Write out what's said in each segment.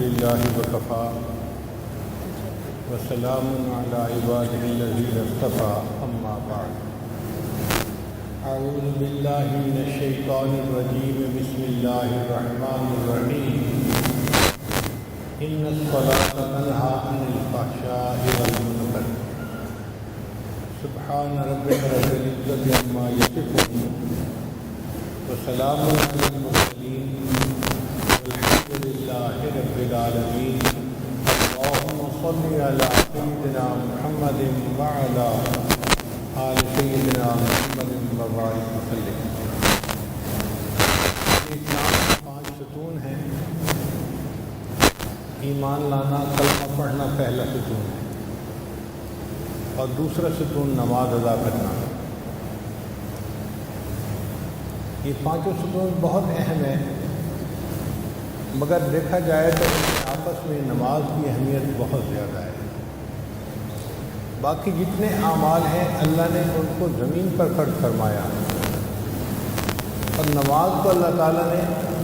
لله وكفى وسلام على عباده الذين اصطفى أما بعد أعوذ بالله من الشيطان الرجيم بسم الله الرحمن الرحيم إن الصلاة تنهى عن الفحشاء والمنكر سبحان ربك رب العزة عما يصفون وسلام على المرسلين والحمد لله رب العالمين اللهم صل على سيدنا محمد وعلى آل سيدنا محمد وبارك وسلم۔ اسلام کے 5 ستون ہیں۔ ایمان لانا، کلمہ پڑھنا پہلا ستون ہے، اور دوسرا ستون نماز ادا کرنا۔ یہ 5 ستون بہت اہم ہیں، مگر دیکھا جائے تو آپس میں نماز کی اہمیت بہت زیادہ ہے۔ باقی جتنے اعمال ہیں اللہ نے ان کو زمین پر فرض فرمایا، اور نماز کو اللہ تعالیٰ نے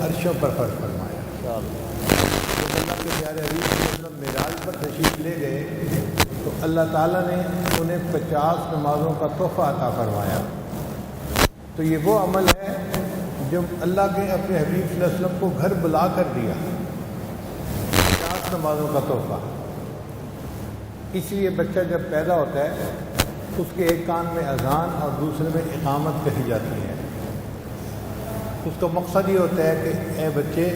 عرشوں پر فرض فرمایا۔ جب اللہ کے پیارے حبیب صلی اللہ علیہ وسلم معراج پر تشریف لے گئے تو اللہ تعالیٰ نے انہیں 50 نمازوں کا تحفہ عطا فرمایا۔ تو یہ وہ عمل ہے جو اللہ کے اپنے حبیب صلی اللہ علیہ وسلم کو گھر بلا کر دیا، 50 نمازوں کا تحفہ۔ اس لیے بچہ جب پیدا ہوتا ہے اس کے ایک کان میں اذان اور دوسرے میں اقامت کہی جاتی ہے۔ اس کا مقصد یہ ہوتا ہے کہ اے بچے،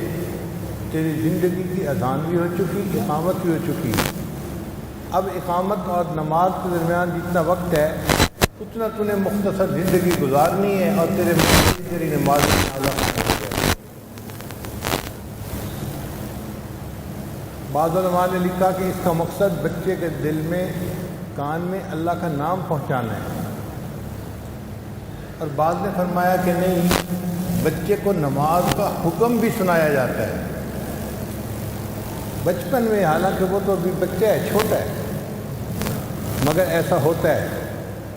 تیری زندگی کی اذان بھی ہو چکی، اقامت بھی ہو چکی، اب اقامت اور نماز کے درمیان جتنا وقت ہے اتنا تو نے مختصر زندگی گزارنی ہے، اور تیری نماز میں اعلیٰ ہو جائے۔ بعض علماء نے لکھا کہ اس کا مقصد بچے کے دل میں، کان میں اللہ کا نام پہنچانا ہے، اور بعض نے فرمایا کہ نہیں، بچے کو نماز کا حکم بھی سنایا جاتا ہے بچپن میں، حالانکہ وہ تو ابھی بچہ ہے، چھوٹا ہے، مگر ایسا ہوتا ہے۔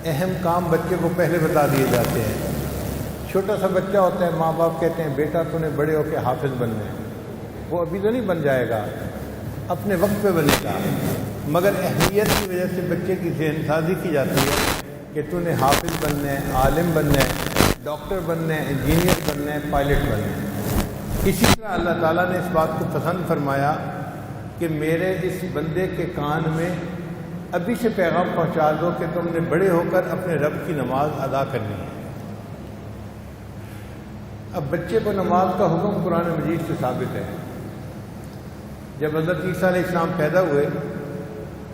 اہم کام بچے کو پہلے بتا دیے جاتے ہیں۔ چھوٹا سا بچہ ہوتا ہے، ماں باپ کہتے ہیں بیٹا تو نے بڑے ہو کے حافظ بننا ہے، وہ ابھی تو نہیں بن جائے گا، اپنے وقت پہ بنے گا، مگر اہمیت کی وجہ سے بچے کی ذہن سازی کی جاتی ہے کہ تو نے حافظ بننا ہے، عالم بننا ہے، ڈاکٹر بننا ہے، انجینئر بننا ہے، پائلٹ بننا ہے۔ اسی طرح اللہ تعالیٰ نے اس بات کو پسند فرمایا کہ میرے اس بندے کے کان میں ابھی سے پیغام پہنچا دو کہ تم نے بڑے ہو کر اپنے رب کی نماز ادا کرنی ہے۔ اب بچے کو نماز کا حکم قرآن مجید سے ثابت ہے۔ جب حضرت عیسیٰ علیہ السلام پیدا ہوئے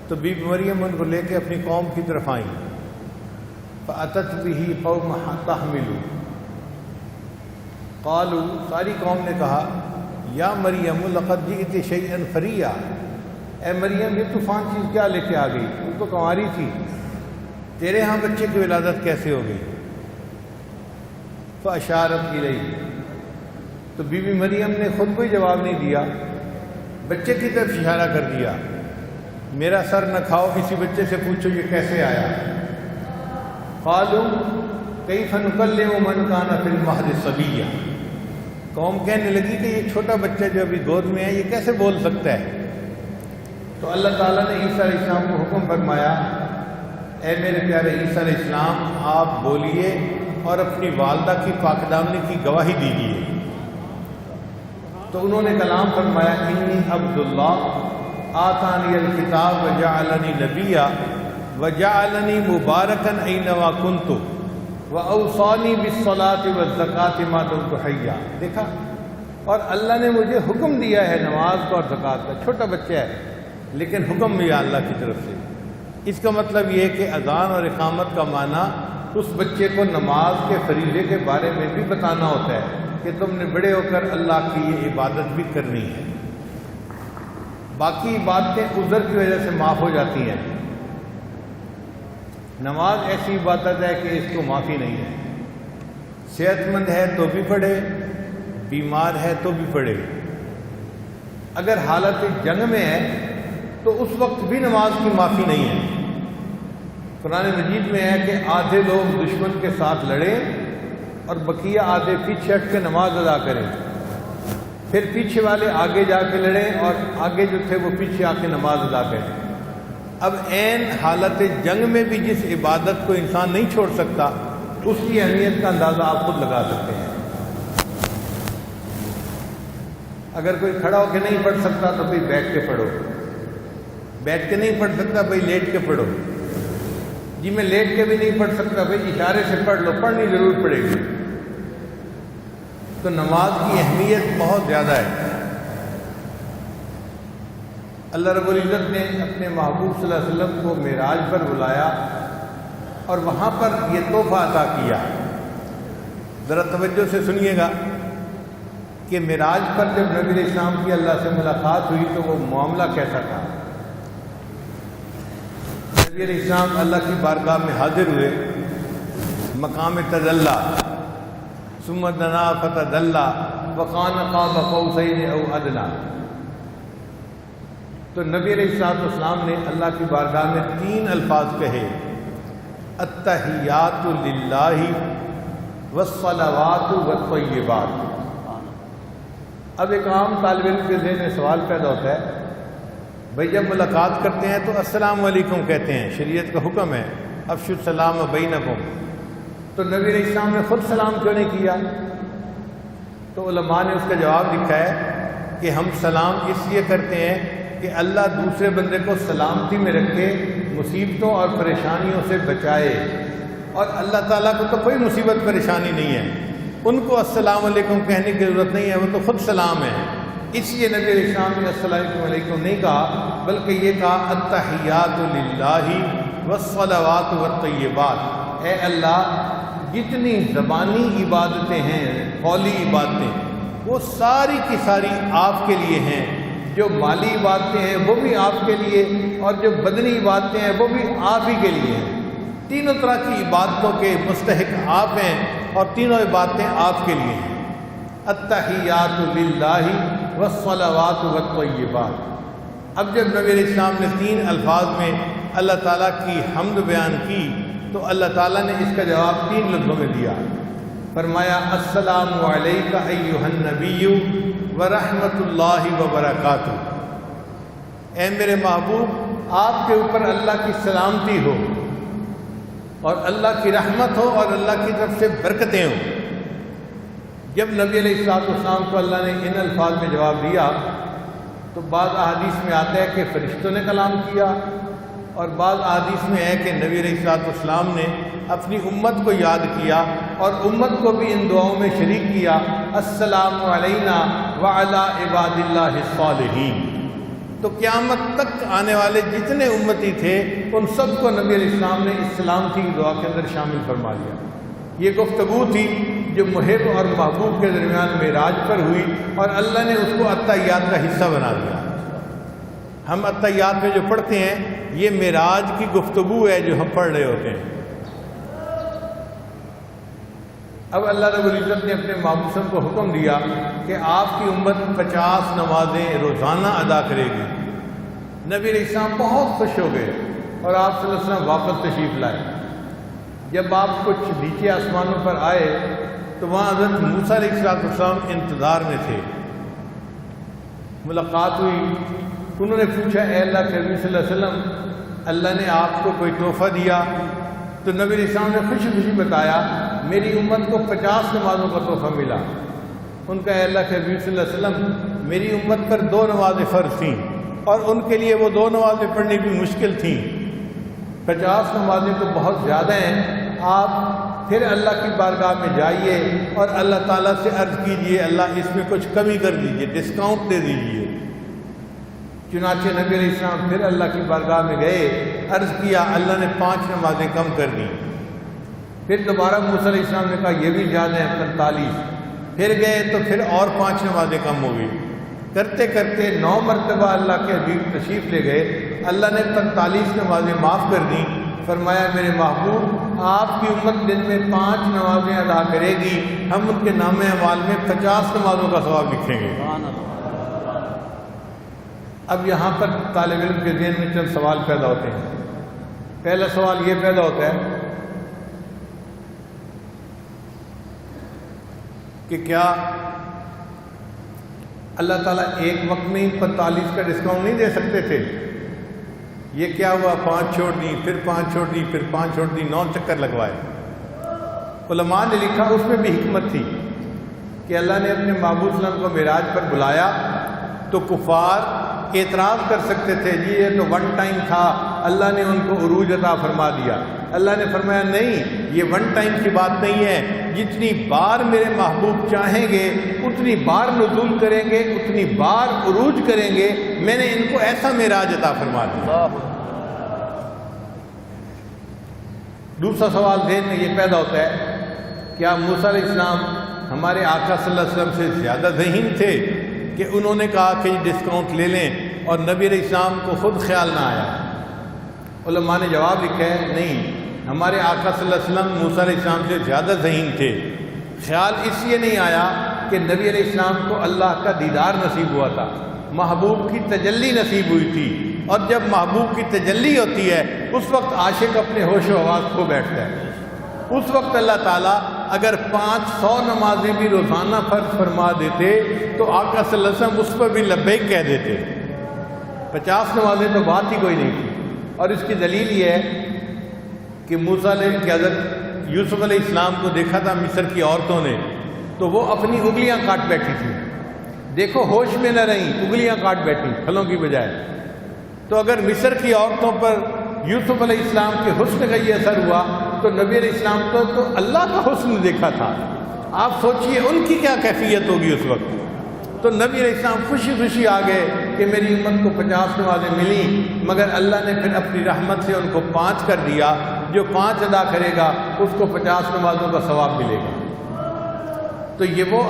تو بی بی مریم ان کو لے کے اپنی قوم کی طرف آئیں، فَأَتَتْ بِهِ قَوْمَهَا تَحْمِلُ قَالُوا، ساری قوم نے کہا یا مریم لقد جئت شیئا فریا، اے مریم یہ طوفان چیز کیا لے کے آ گئی، تو تو کنواری تھی، تیرے ہاں بچے کی ولادت کیسے ہو گئی؟ فَأَشَارَتْ إِلَيْهِ، تو بی بی مریم نے خود کوئی جواب نہیں دیا، بچے کی طرف اشارہ کر دیا، میرا سر نہ کھاؤ، کسی بچے سے پوچھو یہ کیسے آیا۔ قَالُوا كَيْفَ نُكَلِّمُ مَنْ كَانَ فِي الْمَهْدِ صَبِيًّا، قوم کہنے لگی کہ یہ چھوٹا بچہ جو ابھی گود میں ہے یہ کیسے بول سکتا ہے؟ تو اللہ تعالیٰ نے عیسیٰ علیہ السلام کو حکم فرمایا، اے میرے پیارے عیسیٰ علیہ السلام آپ بولیے اور اپنی والدہ کی پاک دامنی کی گواہی دیجیے۔ تو انہوں نے کلام فرمایا، انی عبداللہ آتانی الکتاب وجعلنی نبیا وجعلنی مبارکا اینما کنت واوصانی بالصلاۃ والزکاۃ ما دمت حیا۔ دیکھا، اور اللہ نے مجھے حکم دیا ہے نماز کا اور زکوٰۃ کا، چھوٹا بچہ ہے لیکن حکم بھی ہے اللہ کی طرف سے۔ اس کا مطلب یہ ہے کہ اذان اور اقامت کا معنی اس بچے کو نماز کے فریضے کے بارے میں بھی بتانا ہوتا ہے کہ تم نے بڑے ہو کر اللہ کی یہ عبادت بھی کرنی ہے۔ باقی باتیں عذر کی وجہ سے معاف ہو جاتی ہیں، نماز ایسی عبادت ہے کہ اس کو معافی نہیں ہے۔ صحت مند ہے تو بھی پڑھے، بیمار ہے تو بھی پڑھے، اگر حالت جنگ میں ہے تو اس وقت بھی نماز کی معافی نہیں ہے۔ قرآن مجید میں ہے کہ آدھے لوگ دشمن کے ساتھ لڑیں اور بقیہ آدھے پیچھے ہٹ کے نماز ادا کریں۔ پھر پیچھے والے آگے جا کے لڑیں اور آگے جو تھے وہ پیچھے آ کے نماز ادا کریں۔ اب عین حالت جنگ میں بھی جس عبادت کو انسان نہیں چھوڑ سکتا اس کی اہمیت کا اندازہ آپ خود لگا سکتے ہیں۔ اگر کوئی کھڑا ہو کے نہیں پڑھ سکتا تو بھائی بیٹھ کے پڑھو، بیٹھ کے نہیں پڑھ سکتا بھائی لیٹ کے پڑھو، جی میں لیٹ کے بھی نہیں پڑھ سکتا بھائی اشارے سے پڑھ لو، پڑھنی ضرور پڑے گی۔ تو نماز کی اہمیت بہت زیادہ ہے۔ اللہ رب العزت نے اپنے محبوب صلی اللہ علیہ وسلم کو معراج پر بلایا اور وہاں پر یہ تحفہ عطا کیا۔ ذرا توجہ سے سنیے گا کہ معراج پر جب نبی علیہ السلام کی اللہ سے ملاقات ہوئی تو وہ معاملہ کیسا تھا۔ نبی علیہ السلام اللہ کی بارگاہ میں حاضر ہوئے، مقام تجلی، ثم دنا فتدلی وکان قاب قوسین او ادنی۔ تو نبی علیہ السلام نے اللہ کی بارگاہ میں 3 الفاظ کہے، التحیات للہ والصلوات والطیبات۔ اب ایک عام طالب علم کے ذہن میں سوال پیدا ہوتا ہے، بھئی جب ملاقات کرتے ہیں تو السلام علیکم کہتے ہیں، شریعت کا حکم ہے افشوا السلام بینکم، تو نبی علیہ السلام نے خود سلام کیوں نہیں کیا؟ تو علماء نے اس کا جواب لکھا ہے کہ ہم سلام اس لیے کرتے ہیں کہ اللہ دوسرے بندے کو سلامتی میں رکھے، مصیبتوں اور پریشانیوں سے بچائے، اور اللہ تعالیٰ کو تو کوئی مصیبت پریشانی نہیں ہے، ان کو السلام علیکم کہنے کی ضرورت نہیں ہے، وہ تو خود سلام ہے۔ اس لیے نبی علیہ السلام نے السلام علیکم نہیں کہا، بلکہ یہ کہا التحیات للہ والصلوات والطیبات۔ اے اللہ، جتنی زبانی عبادتیں ہیں، قولی عبادتیں، وہ ساری کی ساری آپ کے لیے ہیں، جو مالی عبادتیں ہیں وہ بھی آپ کے لیے، اور جو بدنی عبادتیں ہیں وہ بھی آپ ہی کے لیے ہیں۔ تینوں طرح کی عبادتوں کے مستحق آپ ہیں اور تینوں عبادتیں آپ کے لیے ہیں۔ التحیات للہ والصلوات والطیبات۔ اب جب نبی علیہ السلام نے 3 الفاظ میں اللہ تعالیٰ کی حمد بیان کی تو اللہ تعالیٰ نے اس کا جواب 3 لفظوں میں دیا، فرمایا السلام علیک ایھا النبی ورحمۃ اللہ وبرکاتہ۔ اے میرے محبوب، آپ کے اوپر اللہ کی سلامتی ہو اور اللہ کی رحمت ہو اور اللہ کی طرف سے برکتیں ہوں۔ جب نبی علیہ السلام کو اللہ نے ان الفاظ میں جواب دیا تو بعض احادیث میں آتا ہے کہ فرشتوں نے کلام کیا، اور بعض احادیث میں ہے کہ نبی علیہ السلام نے اپنی امت کو یاد کیا اور امت کو بھی ان دعاؤں میں شریک کیا، السلام علینا وعلی عباد اللہ الصالحین۔ تو قیامت تک آنے والے جتنے امتی تھے ان سب کو نبی علیہ السلام نے اس سلامتی کی دعا کے اندر شامل فرما لیا۔ یہ گفتگو تھی جو محب اور محبوب کے درمیان معراج پر ہوئی، اور اللہ نے اس کو التحیات کا حصہ بنا دیا۔ ہم التحیات میں جو پڑھتے ہیں یہ معراج کی گفتگو ہے جو ہم پڑھ رہے ہوتے ہیں۔ اب اللہ رب العزت نے اپنے محبوب کو حکم دیا کہ آپ کی امت 50 نمازیں روزانہ ادا کرے گی۔ نبی علیہ السلام بہت خوش ہو گئے اور آپ صلی اللہ علیہ وسلم واپس تشریف لائے۔ جب آپ کچھ نیچے آسمانوں پر آئے تو وہاں حضرت موسیٰ علیہ السلام انتظار میں تھے۔ ملاقات ہوئی، انہوں نے پوچھا اے اللہ کے نبی صلی اللہ علیہ وسلم، اللہ نے آپ کو کوئی تحفہ دیا؟ تو نبی علیہ السلام نے خوشی خوشی بتایا میری امت کو 50 نمازوں کا تحفہ ملا۔ ان کا اے اللہ کے نبی صلی اللہ علیہ وسلم، میری امت پر 2 نمازیں فرض تھیں اور ان کے لیے وہ 2 نمازیں پڑھنی بھی مشکل تھیں، 50 نمازیں تو بہت زیادہ ہیں۔ آپ پھر اللہ کی بارگاہ میں جائیے اور اللہ تعالیٰ سے عرض کیجئے اللہ اس میں کچھ کمی کر دیجئے، ڈسکاؤنٹ دے دیجئے۔ چنانچہ نبی علیہ السلام پھر اللہ کی بارگاہ میں گئے، عرض کیا، اللہ نے 5 نمازیں کم کر دیں۔ پھر دوبارہ موسیٰ علیہ السلام نے کہا یہ بھی زیادہ ہیں 45۔ پھر گئے تو پھر اور 5 نمازیں کم ہو گئی۔ کرتے کرتے 9 مرتبہ اللہ کے حبیب تشریف لے گئے، اللہ نے 45 نمازیں معاف کر دیں۔ فرمایا میرے محبوب، آپ کی امت دن میں 5 نمازیں ادا کرے گی، ہم ان کے نام اعمال میں 50 نمازوں کا ثواب لکھیں گے۔ اب یہاں پر طالب علم کے ذہن میں چند سوال پیدا ہوتے ہیں۔ پہلا سوال یہ پیدا ہوتا ہے کہ کیا اللہ تعالیٰ ایک وقت میں 45 کا ڈسکاؤنٹ نہیں دے سکتے تھے؟ یہ کیا ہوا، 5 چھوڑ دی، پھر 5 چھوڑ دی، پھر 5 چھوڑ دی، 9 چکر لگوائے۔ علماء نے لکھا اس میں بھی حکمت تھی کہ اللہ نے اپنے محبوب صلی اللہ علیہ وسلم کو معراج پر بلایا تو کفار اعتراض کر سکتے تھے، جی یہ تو ون ٹائم تھا، اللہ نے ان کو عروج عطا فرما دیا۔ اللہ نے فرمایا نہیں، یہ ون ٹائم کی بات نہیں ہے، جتنی بار میرے محبوب چاہیں گے اتنی بار نزول کریں گے، اتنی بار عروج کریں گے، میں نے ان کو ایسا معراج عطا فرما دیا۔ دوسرا سوال ذہن میں یہ پیدا ہوتا ہے، کیا موسیٰ علیہ السلام ہمارے آقا صلی اللہ علیہ وسلم سے زیادہ ذہین تھے کہ انہوں نے کہا کہ ڈسکاؤنٹ لے لیں اور نبی علیہ السلام کو خود خیال نہ آیا؟ علماء نے جواب لکھا ہے نہیں، ہمارے آقا صلی اللہ علیہ وسلم موسیٰ علیہ السلام سے زیادہ ذہین تھے۔ خیال اس لیے نہیں آیا کہ نبی علیہ السلام کو اللہ کا دیدار نصیب ہوا تھا، محبوب کی تجلی نصیب ہوئی تھی، اور جب محبوب کی تجلی ہوتی ہے اس وقت عاشق اپنے ہوش و حواس کھو بیٹھتا ہے۔ اس وقت اللہ تعالیٰ اگر 500 نمازیں بھی روزانہ فرض فرما دیتے تو آقا صلی اللہ علیہ وسلم اس پر بھی لبیک کہہ دیتے۔ 50 نمازیں تو بات ہی کوئی نہیں تھی۔ اور اس کی دلیل یہ ہے کہ موسیٰ علیہ کی حضرت یوسف علیہ السلام کو دیکھا تھا مصر کی عورتوں نے، تو وہ اپنی انگلیاں کاٹ بیٹھی تھیں۔ دیکھو ہوش میں نہ رہیں، انگلیاں کاٹ بیٹھی پھلوں کی بجائے۔ تو اگر مصر کی عورتوں پر یوسف علیہ السلام کے حسن کا یہ اثر ہوا تو نبی علیہ السلام تو اللہ کا حسن دیکھا تھا، آپ سوچئے ان کی کیا کیفیت ہوگی اس وقت۔ تو نبی علیہ السلام خوشی خوشی آ گئے کہ میری امت کو 50 نمازیں ملیں، مگر اللہ نے پھر اپنی رحمت سے ان کو 5 کر دیا۔ جو 5 ادا کرے گا اس کو 50 نمازوں کا ثواب ملے گا۔ تو یہ وہ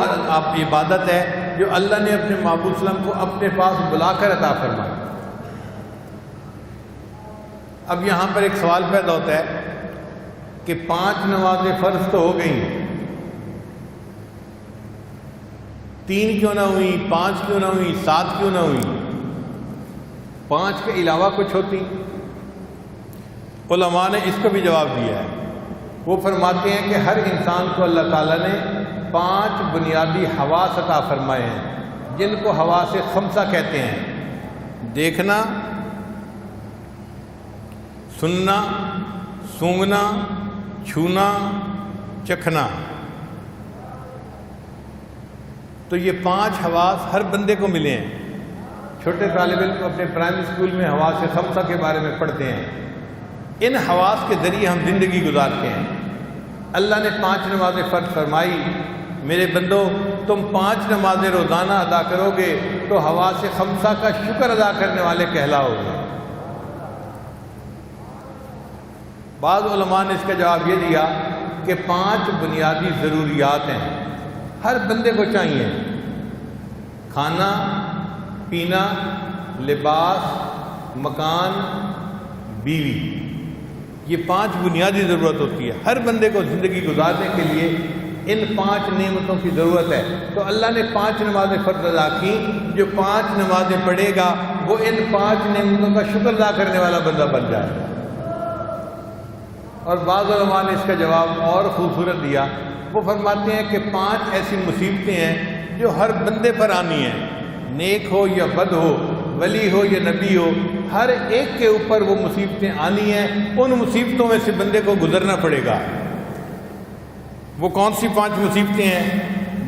عبادت ہے جو اللہ نے اپنے محبوب صلی اللہ علیہ وسلم کو اپنے پاس بلا کر عطا فرمائی۔ اب یہاں پر ایک سوال پیدا ہوتا ہے کہ 5 نمازیں فرض تو ہو گئیں، 3 کیوں نہ ہوئی، 5 کیوں نہ ہوئی، 7 کیوں نہ ہوئی، 5 کے علاوہ کچھ ہوتی؟ علماء نے اس کو بھی جواب دیا ہے۔ وہ فرماتے ہیں کہ ہر انسان کو اللہ تعالیٰ نے 5 بنیادی حواس عطا فرمائے ہیں، جن کو حواس خمسہ کہتے ہیں: دیکھنا، سننا، سونگھنا، چھونا، چکھنا۔ تو یہ 5 حواس ہر بندے کو ملے ہیں۔ چھوٹے طالب علم اپنے پرائمری اسکول میں حواس خمسہ کے بارے میں پڑھتے ہیں۔ ان حواس کے ذریعے ہم زندگی گزارتے ہیں۔ اللہ نے 5 نمازیں فرض فرمائی، میرے بندو تم 5 نمازیں روزانہ ادا کرو گے تو حواس خمسہ کا شکر ادا کرنے والے کہلاؤ گے۔ بعض علماء نے اس کا جواب یہ دیا کہ 5 بنیادی ضروریات ہیں، ہر بندے کو چاہیے: کھانا، پینا، لباس، مکان، بیوی۔ یہ 5 بنیادی ضرورت ہوتی ہے، ہر بندے کو زندگی گزارنے کے لیے ان 5 نعمتوں کی ضرورت ہے۔ تو اللہ نے 5 نمازیں فرض ادا کی، جو 5 نمازیں پڑھے گا وہ ان 5 نعمتوں کا شکر ادا کرنے والا بندہ بن جائے گا۔ اور بعض علماء نے اس کا جواب اور خوبصورت دیا، وہ فرماتے ہیں کہ 5 ایسی مصیبتیں ہیں جو ہر بندے پر آنی ہیں، نیک ہو یا بد ہو، ولی ہو یا نبی ہو، ہر ایک کے اوپر وہ مصیبتیں آنی ہیں۔ ان مصیبتوں میں سے بندے کو گزرنا پڑے گا۔ وہ کون سی 5 مصیبتیں ہیں؟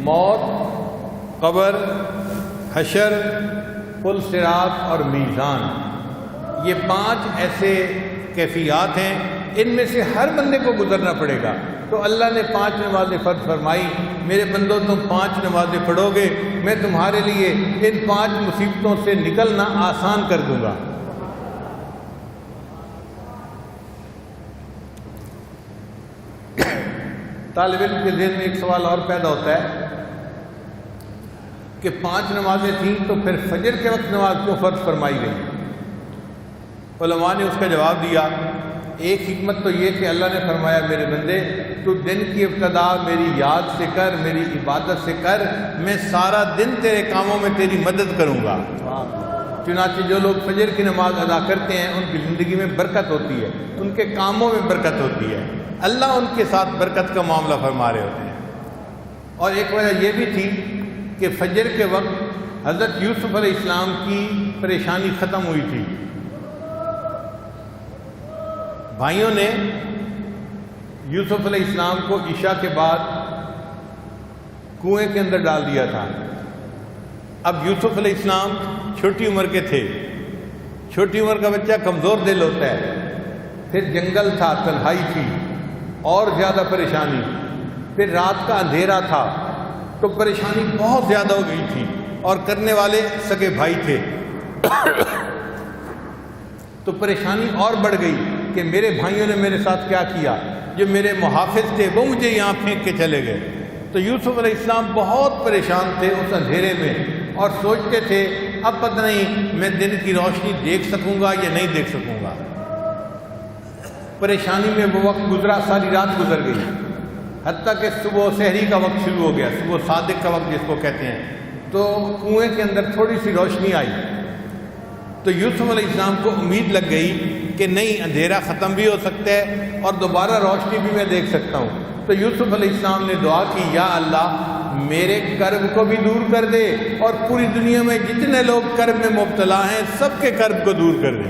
موت، قبر، حشر، پل صراط اور میزان۔ یہ 5 ایسے کیفیات ہیں، ان میں سے ہر بندے کو گزرنا پڑے گا۔ تو اللہ نے 5 نمازیں فرض فرمائی، میرے بندوں تم 5 نمازیں پڑھو گے، میں تمہارے لیے ان 5 مصیبتوں سے نکلنا آسان کر دوں گا۔ طالب علم کے ذہن میں ایک سوال اور پیدا ہوتا ہے کہ 5 نمازیں تھیں تو پھر فجر کے وقت نماز کیوں فرض فرمائی گئی؟ علماء نے اس کا جواب دیا، ایک حکمت تو یہ کہ اللہ نے فرمایا میرے بندے تو دن کی ابتدا میری یاد سے کر، میری عبادت سے کر، میں سارا دن تیرے کاموں میں تیری مدد کروں گا۔ چنانچہ جو لوگ فجر کی نماز ادا کرتے ہیں ان کی زندگی میں برکت ہوتی ہے، ان کے کاموں میں برکت ہوتی ہے، اللہ ان کے ساتھ برکت کا معاملہ فرما رہے ہوتے ہیں۔ اور ایک وجہ یہ بھی تھی کہ فجر کے وقت حضرت یوسف علیہ السلام کی پریشانی ختم ہوئی تھی. بھائیوں نے یوسف علیہ السلام کو عشاء کے بعد کنویں کے اندر ڈال دیا تھا. اب یوسف علیہ السلام چھوٹی عمر کے تھے. چھوٹی عمر کا بچہ کمزور دل ہوتا ہے. پھر جنگل تھا، تنہائی تھی، اور زیادہ پریشانی. پھر رات کا اندھیرا تھا تو پریشانی بہت زیادہ ہو گئی تھی، اور کرنے والے سگے بھائی تھے. تو پریشانی اور بڑھ گئی کہ میرے بھائیوں نے میرے ساتھ کیا کیا. جو میرے محافظ تھے وہ مجھے یہاں پھینک کے چلے گئے. تو یوسف علیہ السلام بہت پریشان تھے اس اندھیرے میں، اور سوچتے تھے اب پتہ نہیں میں دن کی روشنی دیکھ سکوں گا یا نہیں دیکھ سکوں گا. پریشانی میں وہ وقت گزرا، ساری رات گزر گئی، حتیٰ کہ صبح سحری کا وقت شروع ہو گیا، صبح صادق کا وقت جس کو کہتے ہیں. تو کنویں کے اندر تھوڑی سی روشنی آئی. تو یوسف علیہ السلام کو امید لگ گئی کہ نہیں، اندھیرا ختم بھی ہو سکتا ہے اور دوبارہ روشنی بھی میں دیکھ سکتا ہوں. تو یوسف علیہ السلام نے دعا کی، یا اللہ میرے کرب کو بھی دور کر دے، اور پوری دنیا میں جتنے لوگ کرب میں مبتلا ہیں سب کے کرب کو دور کر دے.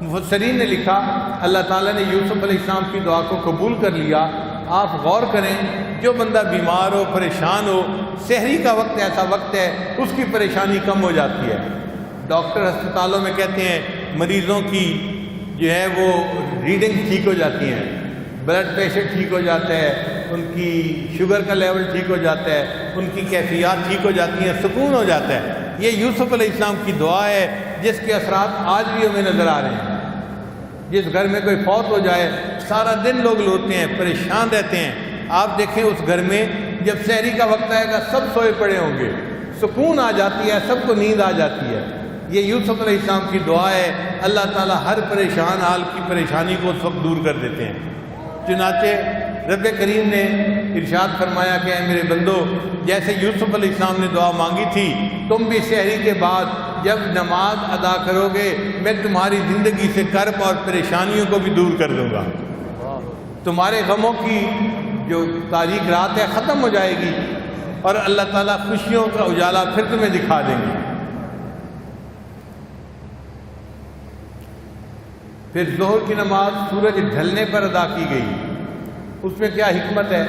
مفسرین نے لکھا اللہ تعالیٰ نے یوسف علیہ السلام کی دعا کو قبول کر لیا. آپ غور کریں، جو بندہ بیمار ہو، پریشان ہو، سحری کا وقت ایسا وقت ہے اس کی پریشانی کم ہو جاتی ہے. ڈاکٹر ہسپتالوں میں کہتے ہیں مریضوں کی جو ہے وہ ریڈنگ ٹھیک ہو جاتی ہیں، بلڈ پریشر ٹھیک ہو جاتا ہے، ان کی شوگر کا لیول ٹھیک ہو جاتا ہے، ان کی کیفیات ٹھیک ہو جاتی ہیں، سکون ہو جاتا ہے. یہ یوسف علیہ السلام کی دعا ہے جس کے اثرات آج بھی ہمیں نظر آ رہے ہیں. جس گھر میں کوئی فوت ہو جائے سارا دن لوگ روتے ہیں، پریشان رہتے ہیں. آپ دیکھیں اس گھر میں جب سحری کا وقت آئے گا سب سوئے پڑے ہوں گے، سکون آ جاتی ہے، سب کو نیند آ جاتی ہے. یہ یوسف علیہ السلام کی دعا ہے. اللہ تعالیٰ ہر پریشان حال کی پریشانی کو اس وقت دور کر دیتے ہیں. چنانچہ رب کریم نے ارشاد فرمایا کہ اے میرے بندو، جیسے یوسف علیہ السلام نے دعا مانگی تھی، تم بھی سحری کے بعد جب نماز ادا کرو گے میں تمہاری زندگی سے کرب اور پریشانیوں کو بھی دور کر دوں گا. تمہارے غموں کی جو تاریک رات ہے ختم ہو جائے گی، اور اللہ تعالیٰ خوشیوں کا اجالا پھر تمہیں دکھا دیں گے. پھر ظہر کی نماز سورج ڈھلنے پر ادا کی گئی. اس میں کیا حکمت ہے؟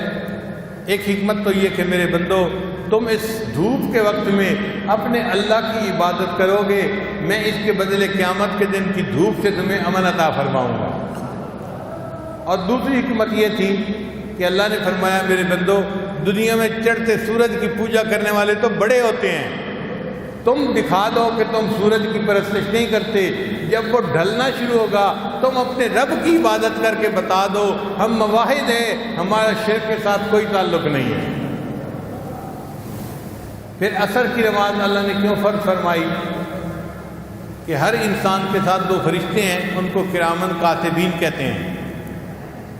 ایک حکمت تو یہ کہ میرے بندو، تم اس دھوپ کے وقت میں اپنے اللہ کی عبادت کرو گے، میں اس کے بدلے قیامت کے دن کی دھوپ سے تمہیں امن عطا فرماؤں گا. اور دوسری حکمت یہ تھی کہ اللہ نے فرمایا میرے بندو، دنیا میں چڑھتے سورج کی پوجا کرنے والے تو بڑے ہوتے ہیں، تم دکھا دو کہ تم سورج کی پرستش نہیں کرتے. جب وہ ڈھلنا شروع ہوگا تم اپنے رب کی عبادت کر کے بتا دو ہم موحد ہیں، ہمارا شرک کے ساتھ کوئی تعلق نہیں ہے. پھر عصر کی نماز اللہ نے کیوں فرض فرمائی؟ کہ ہر انسان کے ساتھ دو فرشتے ہیں، ان کو کرامن کاتبین کہتے ہیں.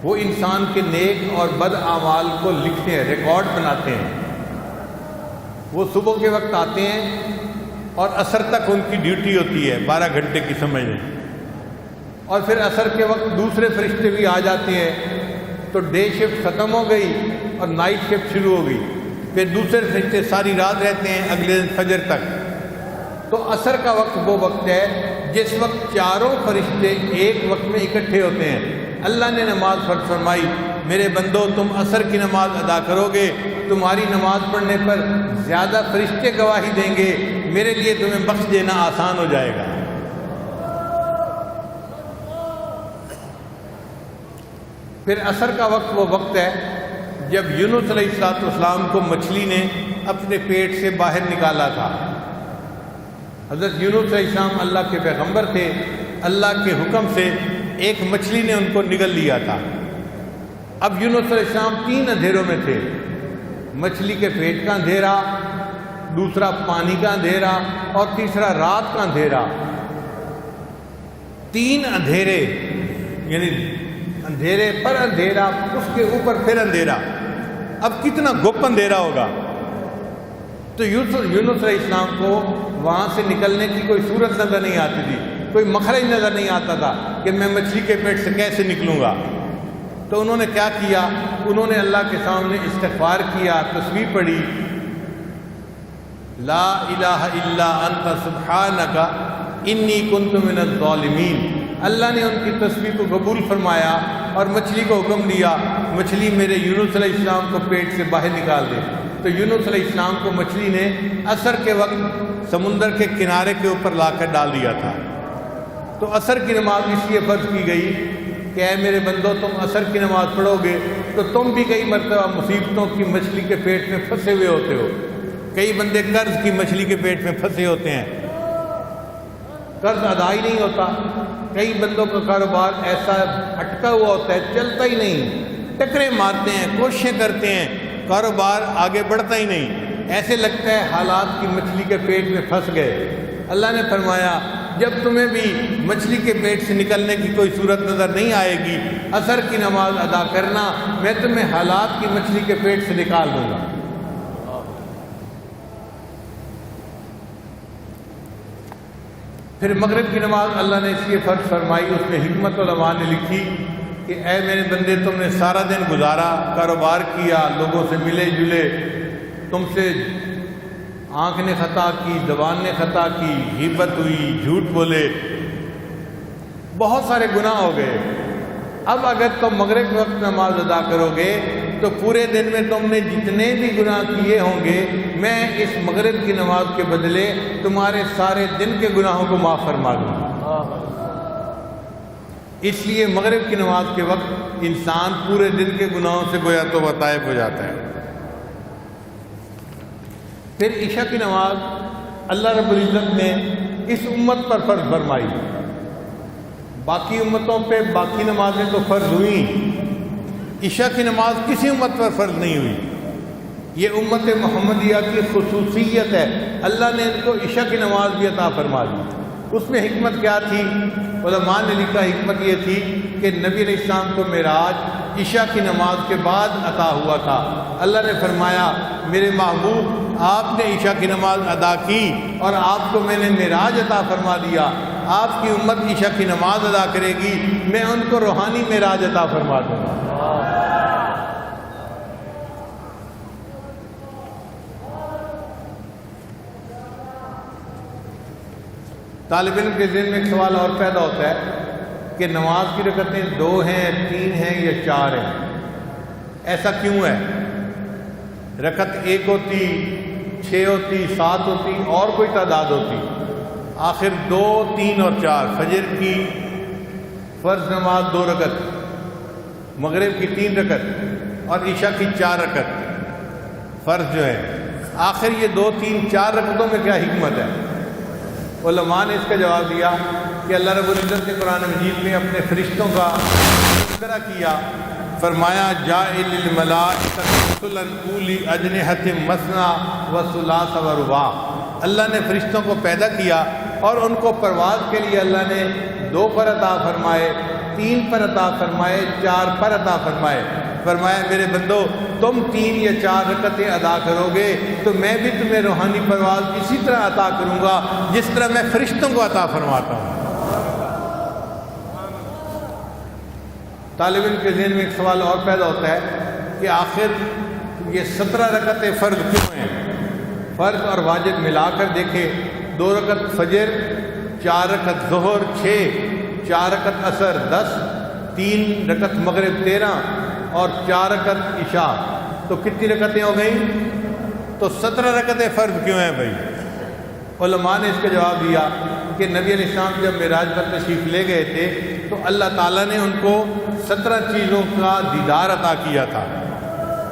وہ انسان کے نیک اور بد اعمال کو لکھتے ہیں، ریکارڈ بناتے ہیں. وہ صبح کے وقت آتے ہیں اور عصر تک ان کی ڈیوٹی ہوتی ہے، 12 گھنٹے کی سمجھ لیں. اور پھر عصر کے وقت دوسرے فرشتے بھی آ جاتے ہیں، تو ڈے شفٹ ختم ہو گئی اور نائٹ شفٹ شروع ہو گئی. پھر دوسرے فرشتے ساری رات رہتے ہیں اگلے دن فجر تک. تو عصر کا وقت وہ وقت ہے جس وقت چاروں فرشتے ایک وقت میں اکٹھے ہوتے ہیں. اللہ نے نماز فرض فرمائی، میرے بندو تم عصر کی نماز ادا کرو گے، تمہاری نماز پڑھنے پر زیادہ فرشتے گواہی دیں گے، میرے لیے تمہیں بخش دینا آسان ہو جائے گا. پھر عصر کا وقت وہ وقت ہے جب یونس علیہ السلام کو مچھلی نے اپنے پیٹ سے باہر نکالا تھا. حضرت یونس علیہ السلام اللہ کے پیغمبر تھے، اللہ کے حکم سے ایک مچھلی نے ان کو نگل لیا تھا. اب یونس علیہ السلام 3 اندھیروں میں تھے، مچھلی کے پیٹ کا اندھیرا، دوسرا پانی کا اندھیرا، اور تیسرا رات کا اندھیرا. 3 اندھیرے، یعنی اندھیرے پر اندھیرا، اس کے اوپر پھر اندھیرا. اب کتنا گپ اندھیرا ہوگا. تو یونس علیہ السلام کو وہاں سے نکلنے کی کوئی صورت نظر نہیں آتی تھی، کوئی مخرج نظر نہیں آتا تھا کہ میں مچھلی کے پیٹ سے کیسے نکلوں گا. تو انہوں نے کیا کیا؟ انہوں نے اللہ کے سامنے استغفار کیا، تسبیح پڑھی، لا الہ الا انت سبحانک انی کنت من الظالمین۔ اللہ نے ان کی تسبیح کو قبول فرمایا اور مچھلی کو حکم دیا مچھلی میرے یونس علیہ السلام کو پیٹ سے باہر نکال دے، تو یونس علیہ السلام کو مچھلی نے عصر کے وقت سمندر کے کنارے کے اوپر لا کر ڈال دیا تھا۔ تو عصر کی نماز اس لیے فرض کی گئی کہ اے میرے بندو تم عصر کی نماز پڑھو گے تو تم بھی کئی مرتبہ مصیبتوں کی مچھلی کے پیٹ میں پھنسے ہوئے ہوتے ہو۔ کئی بندے قرض کی مچھلی کے پیٹ میں پھنسے ہوتے ہیں، قرض ادا ہی نہیں ہوتا۔ کئی بندوں کا کاروبار ایسا اٹکا ہوا ہوتا ہے، چلتا ہی نہیں، ٹکرے مارتے ہیں، کوششیں کرتے ہیں، کاروبار آگے بڑھتا ہی نہیں، ایسے لگتا ہے حالات کی مچھلی کے پیٹ میں پھنس گئے۔ اللہ نے فرمایا جب تمہیں بھی مچھلی کے پیٹ سے نکلنے کی کوئی صورت نظر نہیں آئے گی، عصر کی نماز ادا کرنا، میں تمہیں حالات کی مچھلی کے پیٹ سے نکال دوں گا۔ پھر مغرب کی نماز اللہ نے اس لیے فرض فرمائی، اس میں حکمت علماء نے لکھی کہ اے میرے بندے تم نے سارا دن گزارا، کاروبار کیا، لوگوں سے ملے جلے، تم سے آنکھ نے خطا کی، زبان نے خطا کی، غیبت ہوئی، جھوٹ بولے، بہت سارے گناہ ہو گئے۔ اب اگر تم مغرب کے وقت نماز ادا کرو گے تو پورے دن میں تم نے جتنے بھی گناہ کیے ہوں گے میں اس مغرب کی نماز کے بدلے تمہارے سارے دن کے گناہوں کو معاف فرما دوں گا۔ اس لیے مغرب کی نماز کے وقت انسان پورے دن کے گناہوں سے گویا تو طائب ہو جاتا ہے۔ پھر عشاء کی نماز اللہ رب العزت نے اس امت پر فرض فرمائی، باقی امتوں پہ باقی نمازیں تو فرض ہوئیں، عشاء کی نماز کسی امت پر فرض نہیں ہوئی۔ یہ امت محمدیہ کی خصوصیت ہے، اللہ نے ان کو عشاء کی نماز بھی عطا فرما دی۔ اس میں حکمت کیا تھی؟ علماء نے لکھا حکمت یہ تھی کہ نبی علیہ السلام کو معراج عشاء کی نماز کے بعد عطا ہوا تھا۔ اللہ نے فرمایا میرے محبوب آپ نے عشاء کی نماز ادا کی اور آپ کو میں نے معراج عطا فرما دیا، آپ کی امت عشاء کی نماز ادا کرے گی، میں ان کو روحانی معراج عطا فرما دوں گا۔ طالب علم کے ذہن میں ایک سوال اور پیدا ہوتا ہے کہ نماز کی رکعتیں 2 ہیں، 3 ہیں یا 4 ہیں، ایسا کیوں ہے؟ رکعت 1 ہوتی، 6 ہوتی، 7 ہوتی، اور کوئی تعداد ہوتی، آخر 2، 3 اور 4۔ فجر کی فرض نماز 2 رکعت، مغرب کی 3 رکعت اور عشاء کی 4 رکعت فرض جو ہے، آخر یہ 2، 3، 4 رکعتوں میں کیا حکمت ہے؟ علماء نے اس کا جواب دیا کہ اللہ رب العزت نے قرآن مجید میں اپنے فرشتوں کا تذکرہ کیا، فرمایا جاعل الملائکۃ رسلا اولی اجنحۃ مثنی و ثلاث و رباع۔ اللہ نے فرشتوں کو پیدا کیا اور ان کو پرواز کے لیے اللہ نے 2 پر عطا فرمائے، 3 پر عطا فرمائے، 4 پر عطا فرمائے۔ فرمایا میرے بندو تم 3 یا 4 رکعتیں ادا کرو گے تو میں بھی تمہیں روحانی پرواز اسی طرح عطا کروں گا جس طرح میں فرشتوں کو عطا فرماتا ہوں۔ طالب علم کے ذہن میں ایک سوال اور پیدا ہوتا ہے کہ آخر یہ 17 رکعتیں فرض کیوں ہیں؟ فرض اور واجب ملا کر دیکھے، 2 رکعت فجر، 4 رکعت ظہر 6، 4 رکعت عصر 10، 3 رکعت مغرب 13 اور 4 رکعت عشاء، تو کتنی رکعتیں ہو گئیں؟ تو 17 رکعتیں فرض کیوں ہیں بھائی؟ علماء نے اس کا جواب دیا کہ نبی علیہ السلام جب معراج پر تشریف لے گئے تھے تو اللہ تعالیٰ نے ان کو 17 چیزوں کا دیدار عطا کیا تھا،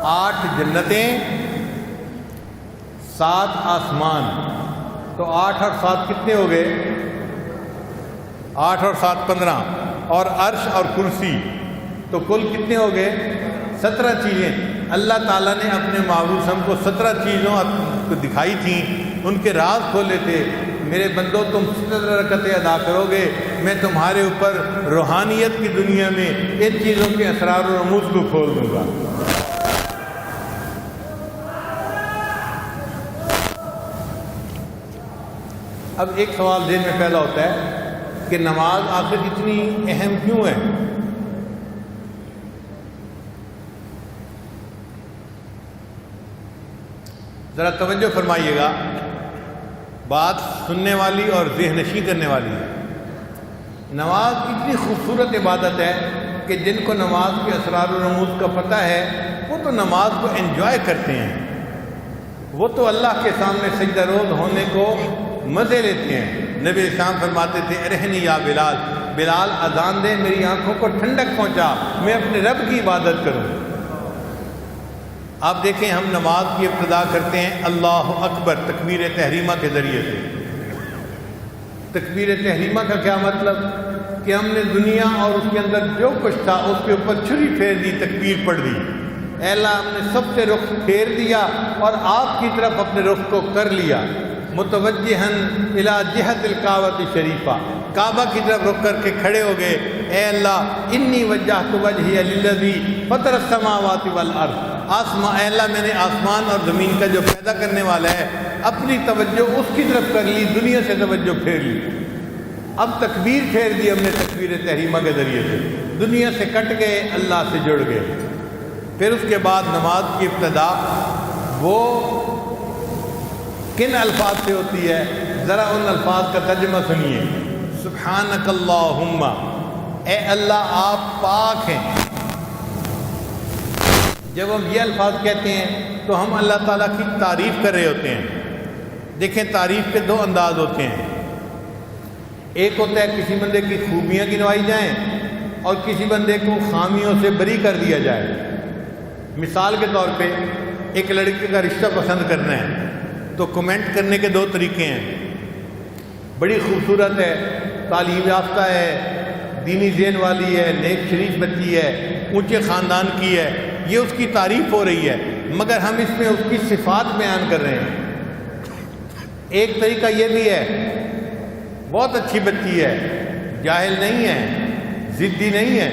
8 جنتیں، 7 آسمان، تو 8 اور 7 کتنے ہو گئے؟ 8 اور 7 15، اور عرش اور کرسی، تو کل کتنے ہو گئے؟ 17 چیزیں۔ اللہ تعالیٰ نے اپنے محبوب ہم کو 17 چیزوں کو دکھائی تھیں، ان کے راز کھولے تھے۔ میرے بندو تم 17 رکعتیں ادا کرو گے میں تمہارے اوپر روحانیت کی دنیا میں ان چیزوں کے اسرار و رموز کو کھول دوں گا۔ اب ایک سوال ذہن میں پیدا ہوتا ہے کہ نماز آخر اتنی اہم کیوں ہے؟ ذرا توجہ فرمائیے گا، بات سننے والی اور ذہن نشیں کرنے والی ہے۔ نماز اتنی خوبصورت عبادت ہے کہ جن کو نماز کے اسرار و رموز کا پتہ ہے وہ تو نماز کو انجوائے کرتے ہیں، وہ تو اللہ کے سامنے سجدہ روز ہونے کو مزے لیتے ہیں۔ نبی اسلام فرماتے تھے ارحنی یا بلال، بلال اذان دے، میری آنکھوں کو ٹھنڈک پہنچا، میں اپنے رب کی عبادت کروں۔ آپ دیکھیں ہم نماز کی ابتدا کرتے ہیں اللہ اکبر تکبیر تحریمہ کے ذریعے سے۔ تکبیر تحریمہ کا کیا مطلب؟ کہ ہم نے دنیا اور اس کے اندر جو کچھ تھا اس کے اوپر چھری پھیر دی، تکبیر پڑھ دی۔ اے اللہ ہم نے سب سے رخ پھیر دیا اور آپ کی طرف اپنے رخ کو کر لیا، متوجہن الی جہت الکعبۃ شریفہ، کعبہ کی طرف رخ کر کے کھڑے ہو گئے۔ اے اللہ انی وجہت وجہی للذی فطر السماوات والارض، اے اللہ میں نے آسمان اور زمین کا جو پیدا کرنے والا ہے اپنی توجہ اس کی طرف کر لی، دنیا سے توجہ پھیر لی۔ اب تکبیر پھیر دی ہم نے تکبیر تحریمہ کے ذریعے سے، دنیا سے کٹ گئے، اللہ سے جڑ گئے۔ پھر اس کے بعد نماز کی ابتدا وہ کن الفاظ سے ہوتی ہے؟ ذرا ان الفاظ کا ترجمہ سنیے۔ سبحانک اللہم، اے اللہ آپ پاک ہیں۔ جب ہم یہ الفاظ کہتے ہیں تو ہم اللہ تعالیٰ کی تعریف کر رہے ہوتے ہیں۔ دیکھیں تعریف کے دو انداز ہوتے ہیں، ایک ہوتا ہے کسی بندے کی خوبیاں گنوائی جائیں اور کسی بندے کو خامیوں سے بری کر دیا جائے۔ مثال کے طور پہ ایک لڑکے کا رشتہ پسند کرنا ہے تو کمنٹ کرنے کے دو طریقے ہیں۔ بڑی خوبصورت ہے، تعلیم یافتہ ہے، دینی ذہن والی ہے، نیک شریف بچی ہے، اونچے خاندان کی ہے، یہ اس کی تعریف ہو رہی ہے، مگر ہم اس میں اس کی صفات بیان کر رہے ہیں۔ ایک طریقہ یہ بھی ہے، بہت اچھی بچی ہے، جاہل نہیں ہے، ضدی نہیں ہے،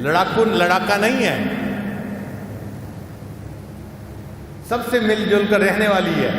لڑاکا نہیں ہے، سب سے مل جل کر رہنے والی ہے۔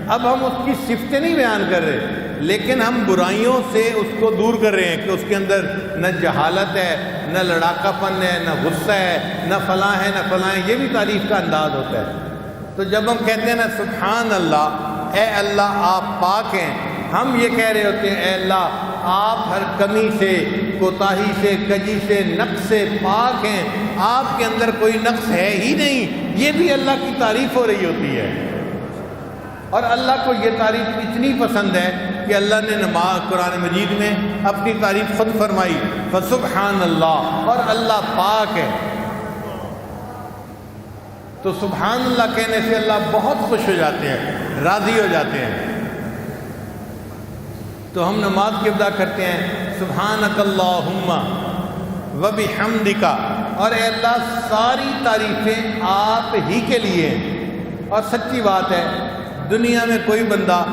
اب ہم اس کی صفتیں نہیں بیان کر رہے، لیکن ہم برائیوں سے اس کو دور کر رہے ہیں کہ اس کے اندر نہ جہالت ہے، نہ لڑاکا پن ہے، نہ غصہ ہے، نہ فلاں ہے، نہ فلاں ہے۔ یہ بھی تعریف کا انداز ہوتا ہے۔ تو جب ہم کہتے ہیں نا سبحان اللہ، اے اللہ آپ پاک ہیں، ہم یہ کہہ رہے ہوتے ہیں اے اللہ آپ ہر کمی سے، کوتاہی سے، کجی سے، نقص سے پاک ہیں، آپ کے اندر کوئی نقص ہے ہی نہیں۔ یہ بھی اللہ کی تعریف ہو رہی ہوتی ہے، اور اللہ کو یہ تعریف اتنی پسند ہے کہ اللہ نے قرآن مجید میں اپنی تعریف خود فرمائی، فسبحان اللہ، اور اللہ پاک ہے۔ تو سبحان اللہ کہنے سے اللہ بہت خوش ہو جاتے ہیں، راضی ہو جاتے ہیں۔ تو ہم نماز کی ابتدا کرتے ہیں سبحانک اللہم وبحمدک، اور اے اللہ ساری تعریفیں آپ ہی کے لیے ہیں۔ اور سچی بات ہے، دنیا میں کوئی بندہ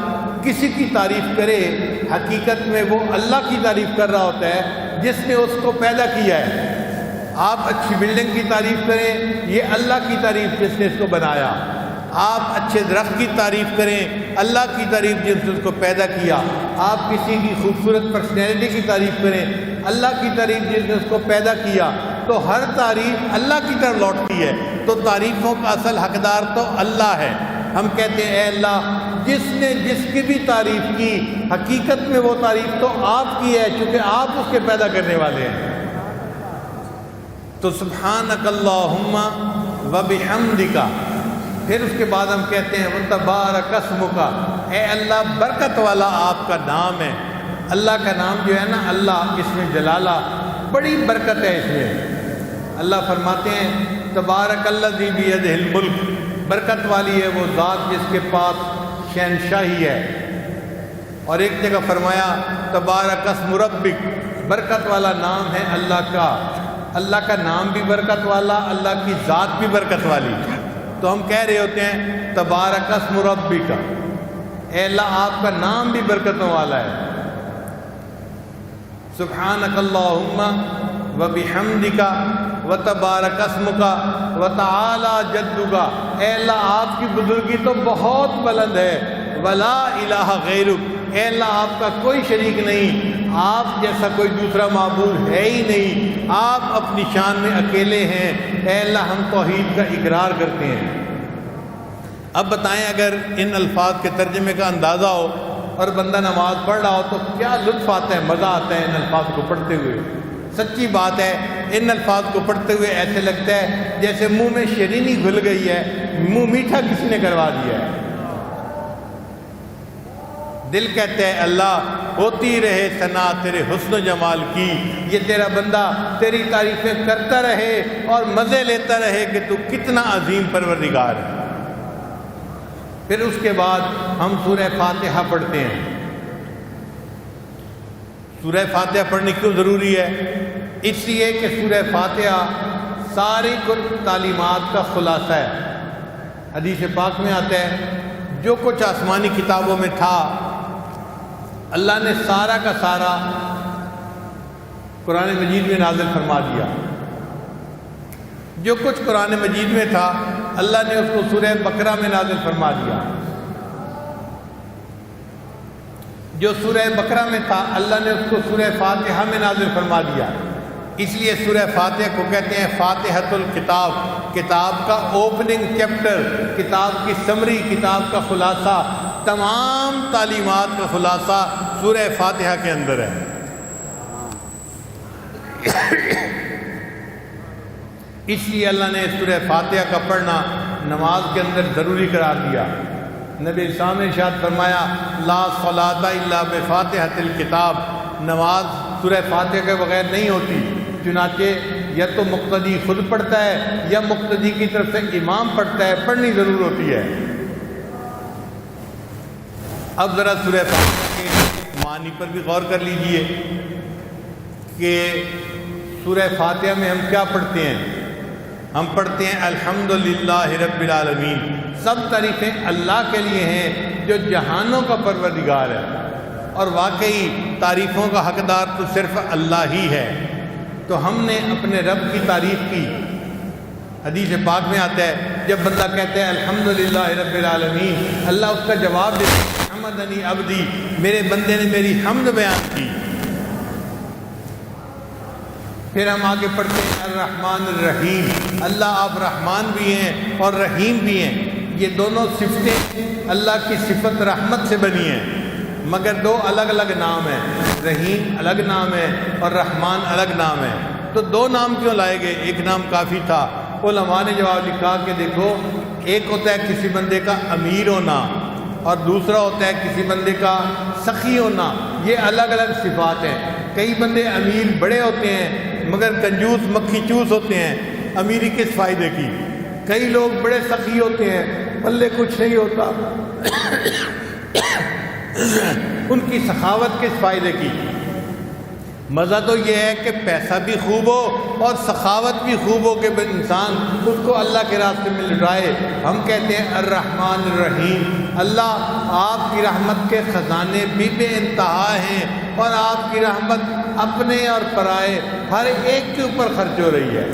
کسی کی تعریف کرے، حقیقت میں وہ اللہ کی تعریف کر رہا ہوتا ہے جس نے اس کو پیدا کیا ہے۔ آپ اچھی بلڈنگ کی تعریف کریں، یہ اللہ کی تعریف جس نے اس کو بنایا۔ آپ اچھے درخت کی تعریف کریں، اللہ کی تعریف جس نے اس کو پیدا کیا۔ آپ کسی کی خوبصورت پرسنالٹی کی تعریف کریں، اللہ کی تعریف جس نے اس کو پیدا کیا۔ تو ہر تعریف اللہ کی طرف لوٹتی ہے، تو تعریفوں کا اصل حقدار تو اللہ ہے۔ ہم کہتے ہیں اے اللہ جس نے جس کی بھی تعریف کی، حقیقت میں وہ تعریف تو آپ کی ہے، چونکہ آپ اس کے پیدا کرنے والے ہیں۔ تو سبحانک اللہم وبحمدک، پھر اس کے بعد ہم کہتے ہیں وتبارک اسمک، اے اللہ برکت والا آپ کا نام ہے۔ اللہ کا نام جو ہے نا، اللہ اس میں جلالہ، بڑی برکت ہے اس میں۔ اللہ فرماتے ہیں تبارک الذی بیدہ الملک، برکت والی ہے وہ ذات جس کے پاس شہنشاہی ہے۔ اور ایک جگہ فرمایا تبارک اسم ربک، برکت والا نام ہے اللہ کا۔ اللہ کا نام بھی برکت والا، اللہ کی ذات بھی برکت والی۔ تو ہم کہہ رہے ہوتے ہیں تبارک اسم ربک، اے اللہ آپ کا نام بھی برکتوں والا ہے۔ سبحانک اللہم وبحمدک وتبارک اسمک وتعالی جدک، اے اللہ آپ کی بزرگی تو بہت بلند ہے۔ ولا الہ غیرک، اے اللہ آپ کا کوئی شریک نہیں، آپ جیسا کوئی دوسرا معبود ہے ہی نہیں، آپ اپنی شان میں اکیلے ہیں۔ اے اللہ ہم توحید کا اقرار کرتے ہیں۔ اب بتائیں اگر ان الفاظ کے ترجمے کا اندازہ ہو اور بندہ نماز پڑھ رہا ہو تو کیا لطف آتا ہے، مزہ آتا ہے ان الفاظ کو پڑھتے ہوئے۔ سچی بات ہے، ان الفاظ کو پڑھتے ہوئے ایسے لگتا ہے جیسے منہ میں شیرینی گھل گئی ہے، منہ میٹھا کسی نے کروا دیا ہے۔ دل کہتا ہے اللہ ہوتی رہے ثنا تیرے حسن و جمال کی، یہ تیرا بندہ تیری تعریفیں کرتا رہے اور مزے لیتا رہے کہ تو کتنا عظیم پروردگار ہے۔ پھر اس کے بعد ہم سورہ فاتحہ پڑھتے ہیں۔ سورہ فاتحہ پڑھنی کیوں ضروری ہے؟ اس لیے کہ سورہ فاتحہ ساری تعلیمات کا خلاصہ ہے۔ حدیث پاک میں آتا ہے جو کچھ آسمانی کتابوں میں تھا اللہ نے سارا کا سارا قرآن مجید میں نازل فرما دیا۔ جو کچھ قرآن مجید میں تھا اللہ نے اس کو سورہ بقرہ میں نازل فرما دیا۔ جو سورہ بقرہ میں تھا اللہ نے اس کو سورہ فاتحہ میں نازل فرما دیا۔ اس لیے سورہ فاتحہ کو کہتے ہیں فاتحۃ الکتاب، کتاب کا اوپننگ چیپٹر، کتاب کی سمری، کتاب کا خلاصہ، تمام تعلیمات کا خلاصہ سورہ فاتحہ کے اندر ہے۔ اس لیے اللہ نے سورہ فاتحہ کا پڑھنا نماز کے اندر ضروری قرار دیا۔ نبی اسلام نے ارشاد فرمایا لا صلاۃ الا بفاتحۃ الکتاب، نماز سورہ فاتحہ کے بغیر نہیں ہوتی۔ چنانچہ یا تو مقتدی خود پڑھتا ہے یا مقتدی کی طرف سے امام پڑھتا ہے، پڑھنی ضرور ہوتی ہے۔ اب ذرا سورہ فاتحہ کے معنی پر بھی غور کر لیجئے کہ سورہ فاتحہ میں ہم کیا پڑھتے ہیں۔ ہم پڑھتے ہیں الحمدللہ رب العالمین، سب تعریفیں اللہ کے لیے ہیں جو جہانوں کا پروردگار ہے، اور واقعی تعریفوں کا حقدار تو صرف اللہ ہی ہے۔ تو ہم نے اپنے رب کی تعریف کی۔ حدیث پاک میں آتا ہے جب بندہ کہتا ہے الحمدللہ رب العالمین، اللہ اس کا جواب دیتا ہے حمدنی عبدی، میرے بندے نے میری حمد بیان کی۔ پھر ہم آگے پڑھتے ہیں الرحمن الرحیم، اللہ آپ رحمان بھی ہیں اور رحیم بھی ہیں۔ یہ دونوں صفتیں اللہ کی صفت رحمت سے بنی ہیں، مگر دو الگ الگ نام ہیں، رحیم الگ نام ہے اور رحمان الگ نام ہے۔ تو دو نام کیوں لائے گئے؟ ایک نام کافی تھا۔ علماء نے جواب لکھا کہ دیکھو، ایک ہوتا ہے کسی بندے کا امیر ہونا اور دوسرا ہوتا ہے کسی بندے کا سخی ہونا، یہ الگ الگ صفات ہیں۔ کئی بندے امیر بڑے ہوتے ہیں مگر کنجوس مکھی چوس ہوتے ہیں، امیری کس فائدے کی؟ کئی لوگ بڑے سخی ہوتے ہیں، پلے کچھ نہیں ہوتا، ان کی سخاوت کس فائدے کی؟ مزہ تو یہ ہے کہ پیسہ بھی خوب ہو اور سخاوت بھی خوب ہو کہ انسان اس کو اللہ کے راستے میں لٹائے۔ ہم کہتے ہیں الرحمن الرحیم، اللہ آپ کی رحمت کے خزانے بھی بے انتہا ہیں اور آپ کی رحمت اپنے اور پرائے ہر ایک کے اوپر خرچ ہو رہی ہے۔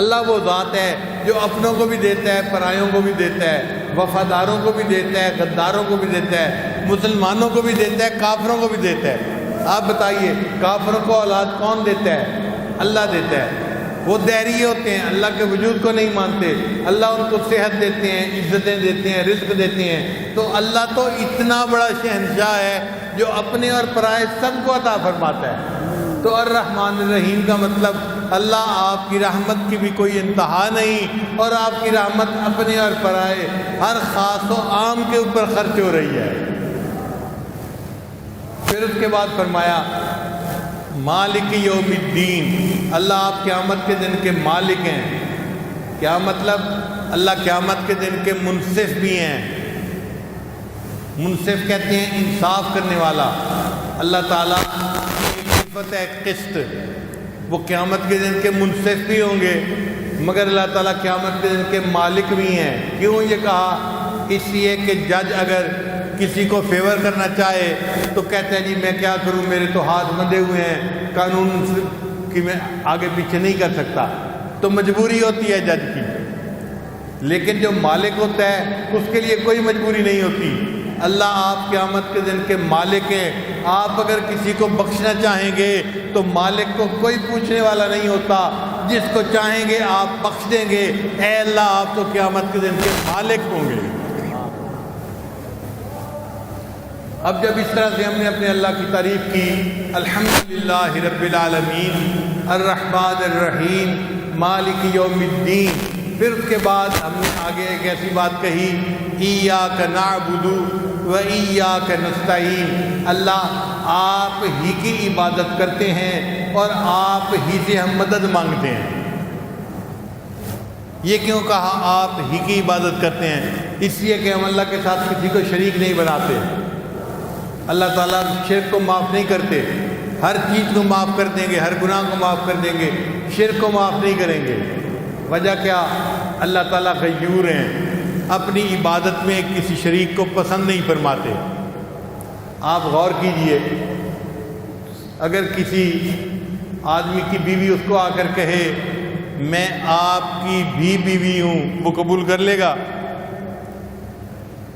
اللہ وہ ذات ہے جو اپنوں کو بھی دیتا ہے، پرایوں کو بھی دیتا ہے، وفاداروں کو بھی دیتا ہے، غداروں کو بھی دیتا ہے، مسلمانوں کو بھی دیتا ہے، کافروں کو بھی دیتا ہے۔ آپ بتائیے کافروں کو اولاد کون دیتا ہے؟ اللہ دیتا ہے۔ وہ دہری ہوتے ہیں، اللہ کے وجود کو نہیں مانتے، اللہ ان کو صحت دیتے ہیں، عزتیں دیتے ہیں، رزق دیتے ہیں۔ تو اللہ تو اتنا بڑا شہنشاہ ہے جو اپنے اور پرائے سب کو عطا فرماتا ہے۔ تو الرحمن الرحیم کا مطلب اللہ آپ کی رحمت کی بھی کوئی انتہا نہیں اور آپ کی رحمت اپنے اور پرائے ہر خاص و عام کے اوپر خرچ ہو رہی ہے۔ پھر اس کے بعد فرمایا مالک یوم الدین، اللہ آپ قیامت کے دن کے مالک ہیں۔ کیا مطلب؟ اللہ قیامت کے دن کے منصف بھی ہیں۔ منصف کہتے ہیں انصاف کرنے والا۔ اللہ تعالیٰ کی صفت ہے قسط، وہ قیامت کے دن کے منصف بھی ہوں گے، مگر اللہ تعالیٰ قیامت کے دن کے مالک بھی ہیں۔ کیوں یہ کہا؟ اس لیے کہ جج اگر کسی کو فیور کرنا چاہے تو کہتے ہیں جی میں کیا کروں، میرے تو ہاتھ بندھے ہوئے ہیں، قانون کی میں آگے پیچھے نہیں کر سکتا، تو مجبوری ہوتی ہے جج کی۔ لیکن جو مالک ہوتا ہے اس کے لیے کوئی مجبوری نہیں ہوتی۔ اللہ آپ قیامت کے دن کے مالک ہیں۔ آپ اگر کسی کو بخشنا چاہیں گے تو مالک کو کوئی پوچھنے والا نہیں ہوتا، جس کو چاہیں گے آپ بخش دیں گے، اے اللہ آپ تو قیامت کے دن کے مالک ہوں گے۔ اب جب اس طرح سے ہم نے اپنے اللہ کی تعریف کی، الحمدللہ رب العالمین الرحمن الرحیم مالک یوم الدین، پھر اس کے بعد ہم نے آگے ایک ایسی بات کہی، ایاک نعبد و ایاک نستعین، اللہ آپ ہی کی عبادت کرتے ہیں اور آپ ہی سے ہم مدد مانگتے ہیں۔ یہ کیوں کہا آپ ہی کی عبادت کرتے ہیں؟ اس لیے کہ ہم اللہ کے ساتھ کسی کو شریک نہیں بناتے۔ اللہ تعالیٰ شرک کو معاف نہیں کرتے، ہر چیز کو معاف کر دیں گے، ہر گناہ کو معاف کر دیں گے، شرک کو معاف نہیں کریں گے۔ وجہ کیا؟ اللہ تعالیٰ غیور ہیں، اپنی عبادت میں کسی شریک کو پسند نہیں فرماتے۔ آپ غور کیجئے، اگر کسی آدمی کی بیوی اس کو آ کر کہے میں آپ کی بھی بیوی ہوں، وہ قبول کر لے گا؟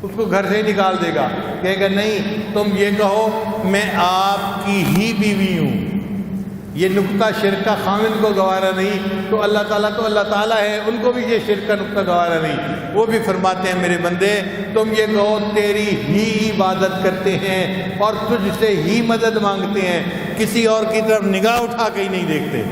اس کو گھر سے ہی نکال دے گا، کہے گا نہیں تم یہ کہو میں آپ کی ہی بیوی ہوں۔ یہ نقطہ شرک کا خامن کو گوارا نہیں، تو اللہ تعالیٰ ہے، ان کو بھی یہ شرک کا نقطہ گوارا نہیں۔ وہ بھی فرماتے ہیں میرے بندے تم یہ کہو تیری ہی عبادت کرتے ہیں اور تجھ سے ہی مدد مانگتے ہیں، کسی اور کی طرف نگاہ اٹھا کے ہی نہیں دیکھتے۔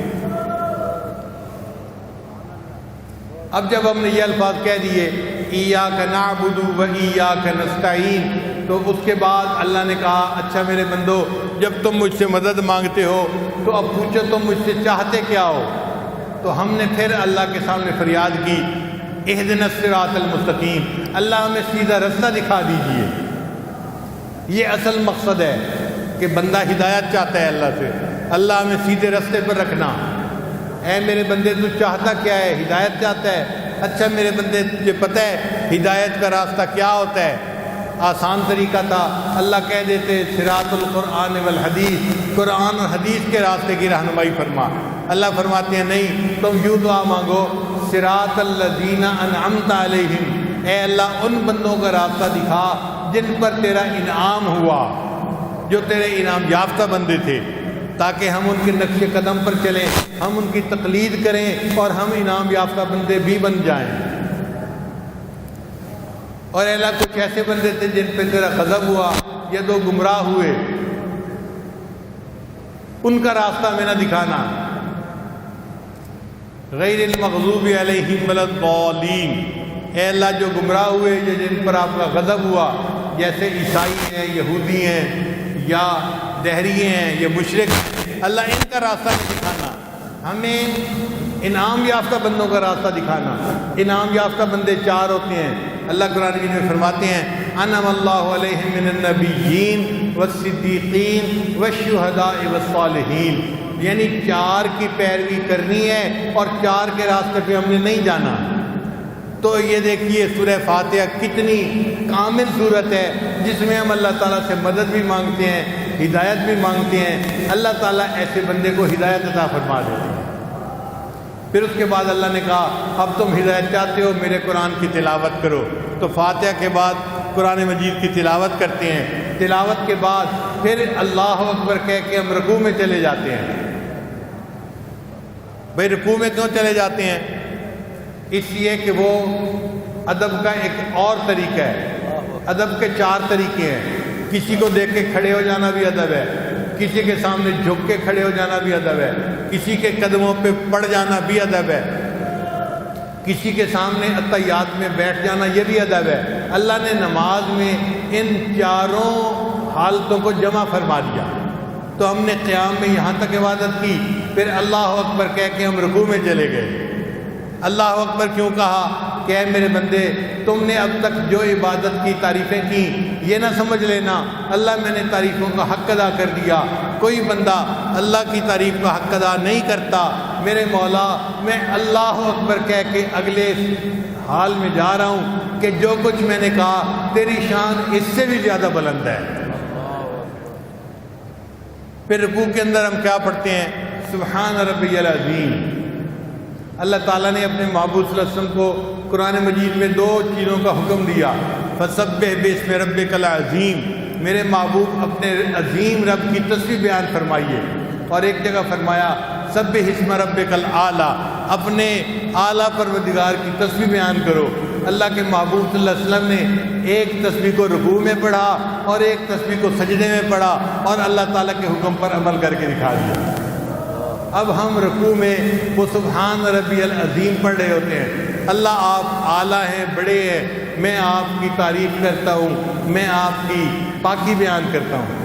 اب جب ہم نے یہ الفاظ کہہ دیے ایاک نعبد و ایاک نستعین، تو اس کے بعد اللہ نے کہا اچھا میرے بندو جب تم مجھ سے مدد مانگتے ہو تو اب پوچھو تم مجھ سے چاہتے کیا ہو؟ تو ہم نے پھر اللہ کے سامنے فریاد کی اہدنا الصراط المستقیم، اللہ ہمیں سیدھا رستہ دکھا دیجئے۔ یہ اصل مقصد ہے کہ بندہ ہدایت چاہتا ہے اللہ سے، اللہ ہمیں سیدھے رستے پر رکھنا۔ اے میرے بندے تو چاہتا کیا ہے؟ ہدایت چاہتا ہے۔ اچھا میرے بندے تجھے پتہ ہے ہدایت کا راستہ کیا ہوتا ہے؟ آسان طریقہ تھا، اللہ کہہ دیتے صراط القرآن والحدیث، قرآن اور حدیث کے راستے کی رہنمائی فرما۔ اللہ فرماتے ہیں نہیں، تم یوں دعا مانگو صراط الذین انعمت علیہم، اے اللہ ان بندوں کا راستہ دکھا جن پر تیرا انعام ہوا، جو تیرے انعام یافتہ بندے تھے، تاکہ ہم ان کے نقش قدم پر چلیں، ہم ان کی تقلید کریں اور ہم انعام یافتہ بندے بھی بن جائیں۔ اور اللہ کچھ ایسے بندے تھے جن پہ تیرا غضب ہوا یا تو گمراہ ہوئے، ان کا راستہ میں نہ دکھانا، غیر المغضوب علیہم ولا الضالین، اے اللہ جو گمراہ ہوئے یا جن پر آپ کا غضب ہوا، جیسے عیسائی ہیں، یہودی ہیں یا دہری ہیں یا مشرک، اللہ ان کا راستہ نہیں دکھانا، ہمیں انعام یافتہ بندوں کا راستہ دکھانا۔ انعام یافتہ بندے چار ہوتے ہیں، اللہ قرآن مجید میں فرماتے ہیں انعم اللہ علیہم من النبیین والصدیقین والشہداء والصالحین، یعنی چار کی پیروی کرنی ہے اور چار کے راستے پہ ہم نے نہیں جانا۔ تو یہ دیکھیے سورہ فاتحہ کتنی کامل صورت ہے جس میں ہم اللہ تعالیٰ سے مدد بھی مانگتے ہیں، ہدایت بھی مانگتے ہیں، اللہ تعالیٰ ایسے بندے کو ہدایت عطا فرما دیتے ہیں۔ پھر اس کے بعد اللہ نے کہا اب تم ہدایت چاہتے ہو میرے قرآن کی تلاوت کرو، تو فاتحہ کے بعد قرآن مجید کی تلاوت کرتے ہیں، تلاوت کے بعد پھر اللہ اکبر کہہ کے ہم رکوع میں چلے جاتے ہیں۔ بھئی رکوع میں کیوں چلے جاتے ہیں؟ اس لیے کہ وہ ادب کا ایک اور طریقہ ہے۔ ادب کے چار طریقے ہیں، کسی کو دیکھ کے کھڑے ہو جانا بھی ادب ہے، کسی کے سامنے جھک کے کھڑے ہو جانا بھی ادب ہے، کسی کے قدموں پہ پڑ جانا بھی ادب ہے، کسی کے سامنے اتحیات میں بیٹھ جانا یہ بھی ادب ہے۔ اللہ نے نماز میں ان چاروں حالتوں کو جمع فرما دیا، تو ہم نے قیام میں یہاں تک عبادت کی، پھر اللہ اکبر کہہ کے ہم رکوع میں چلے گئے۔ اللہ اکبر کیوں کہا کہ اے میرے بندے تم نے اب تک جو عبادت کی تعریفیں کی یہ نہ سمجھ لینا اللہ میں نے تعریفوں کا حق ادا کر دیا، کوئی بندہ اللہ کی تعریف کا حق ادا نہیں کرتا۔ میرے مولا میں اللہ اکبر کہہ کے اگلے حال میں جا رہا ہوں کہ جو کچھ میں نے کہا تیری شان اس سے بھی زیادہ بلند ہے۔ پھر رکوع کے اندر ہم کیا پڑھتے ہیں؟ سبحان ربی العظیم۔ اللہ تعالیٰ نے اپنے محبوب صلی اللہ علیہ وسلم کو قرآن مجید میں دو چیزوں کا حکم دیا، فسبح باسم ربک العظیم، میرے محبوب اپنے عظیم رب کی تسبیح بیان فرمائیے، اور ایک جگہ فرمایا سبح اسم ربک الاعلی، اپنے اعلیٰ پروردگار کی تسبیح بیان کرو۔ اللہ کے محبوب صلی اللہ علیہ وسلم نے ایک تسبیح کو رکوع میں پڑھا اور ایک تسبیح کو سجدے میں پڑھا اور اللہ تعالیٰ کے حکم پر عمل کر کے دکھا دیا۔ اب ہم رکوع میں وہ سبحان ربی العظیم پڑھ رہے ہوتے ہیں، اللہ آپ اعلیٰ ہیں، بڑے ہیں، میں آپ کی تعریف کرتا ہوں، میں آپ کی پاکی بیان کرتا ہوں۔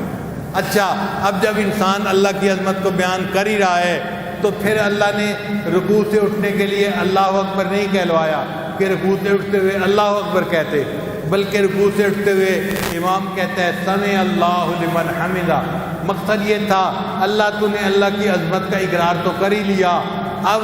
اچھا، اب جب انسان اللہ کی عظمت کو بیان کر ہی رہا ہے تو پھر اللہ نے رکوع سے اٹھنے کے لیے اللہ اکبر نہیں کہلوایا کہ رکوع سے اٹھتے ہوئے اللہ اکبر کہتے، بلکہ رکوع سے اٹھتے ہوئے امام کہتا ہے سمع اللہ لمن حمدہ۔ مقصد یہ تھا اللہ تو نے اللہ کی عظمت کا اقرار تو کر ہی لیا، اب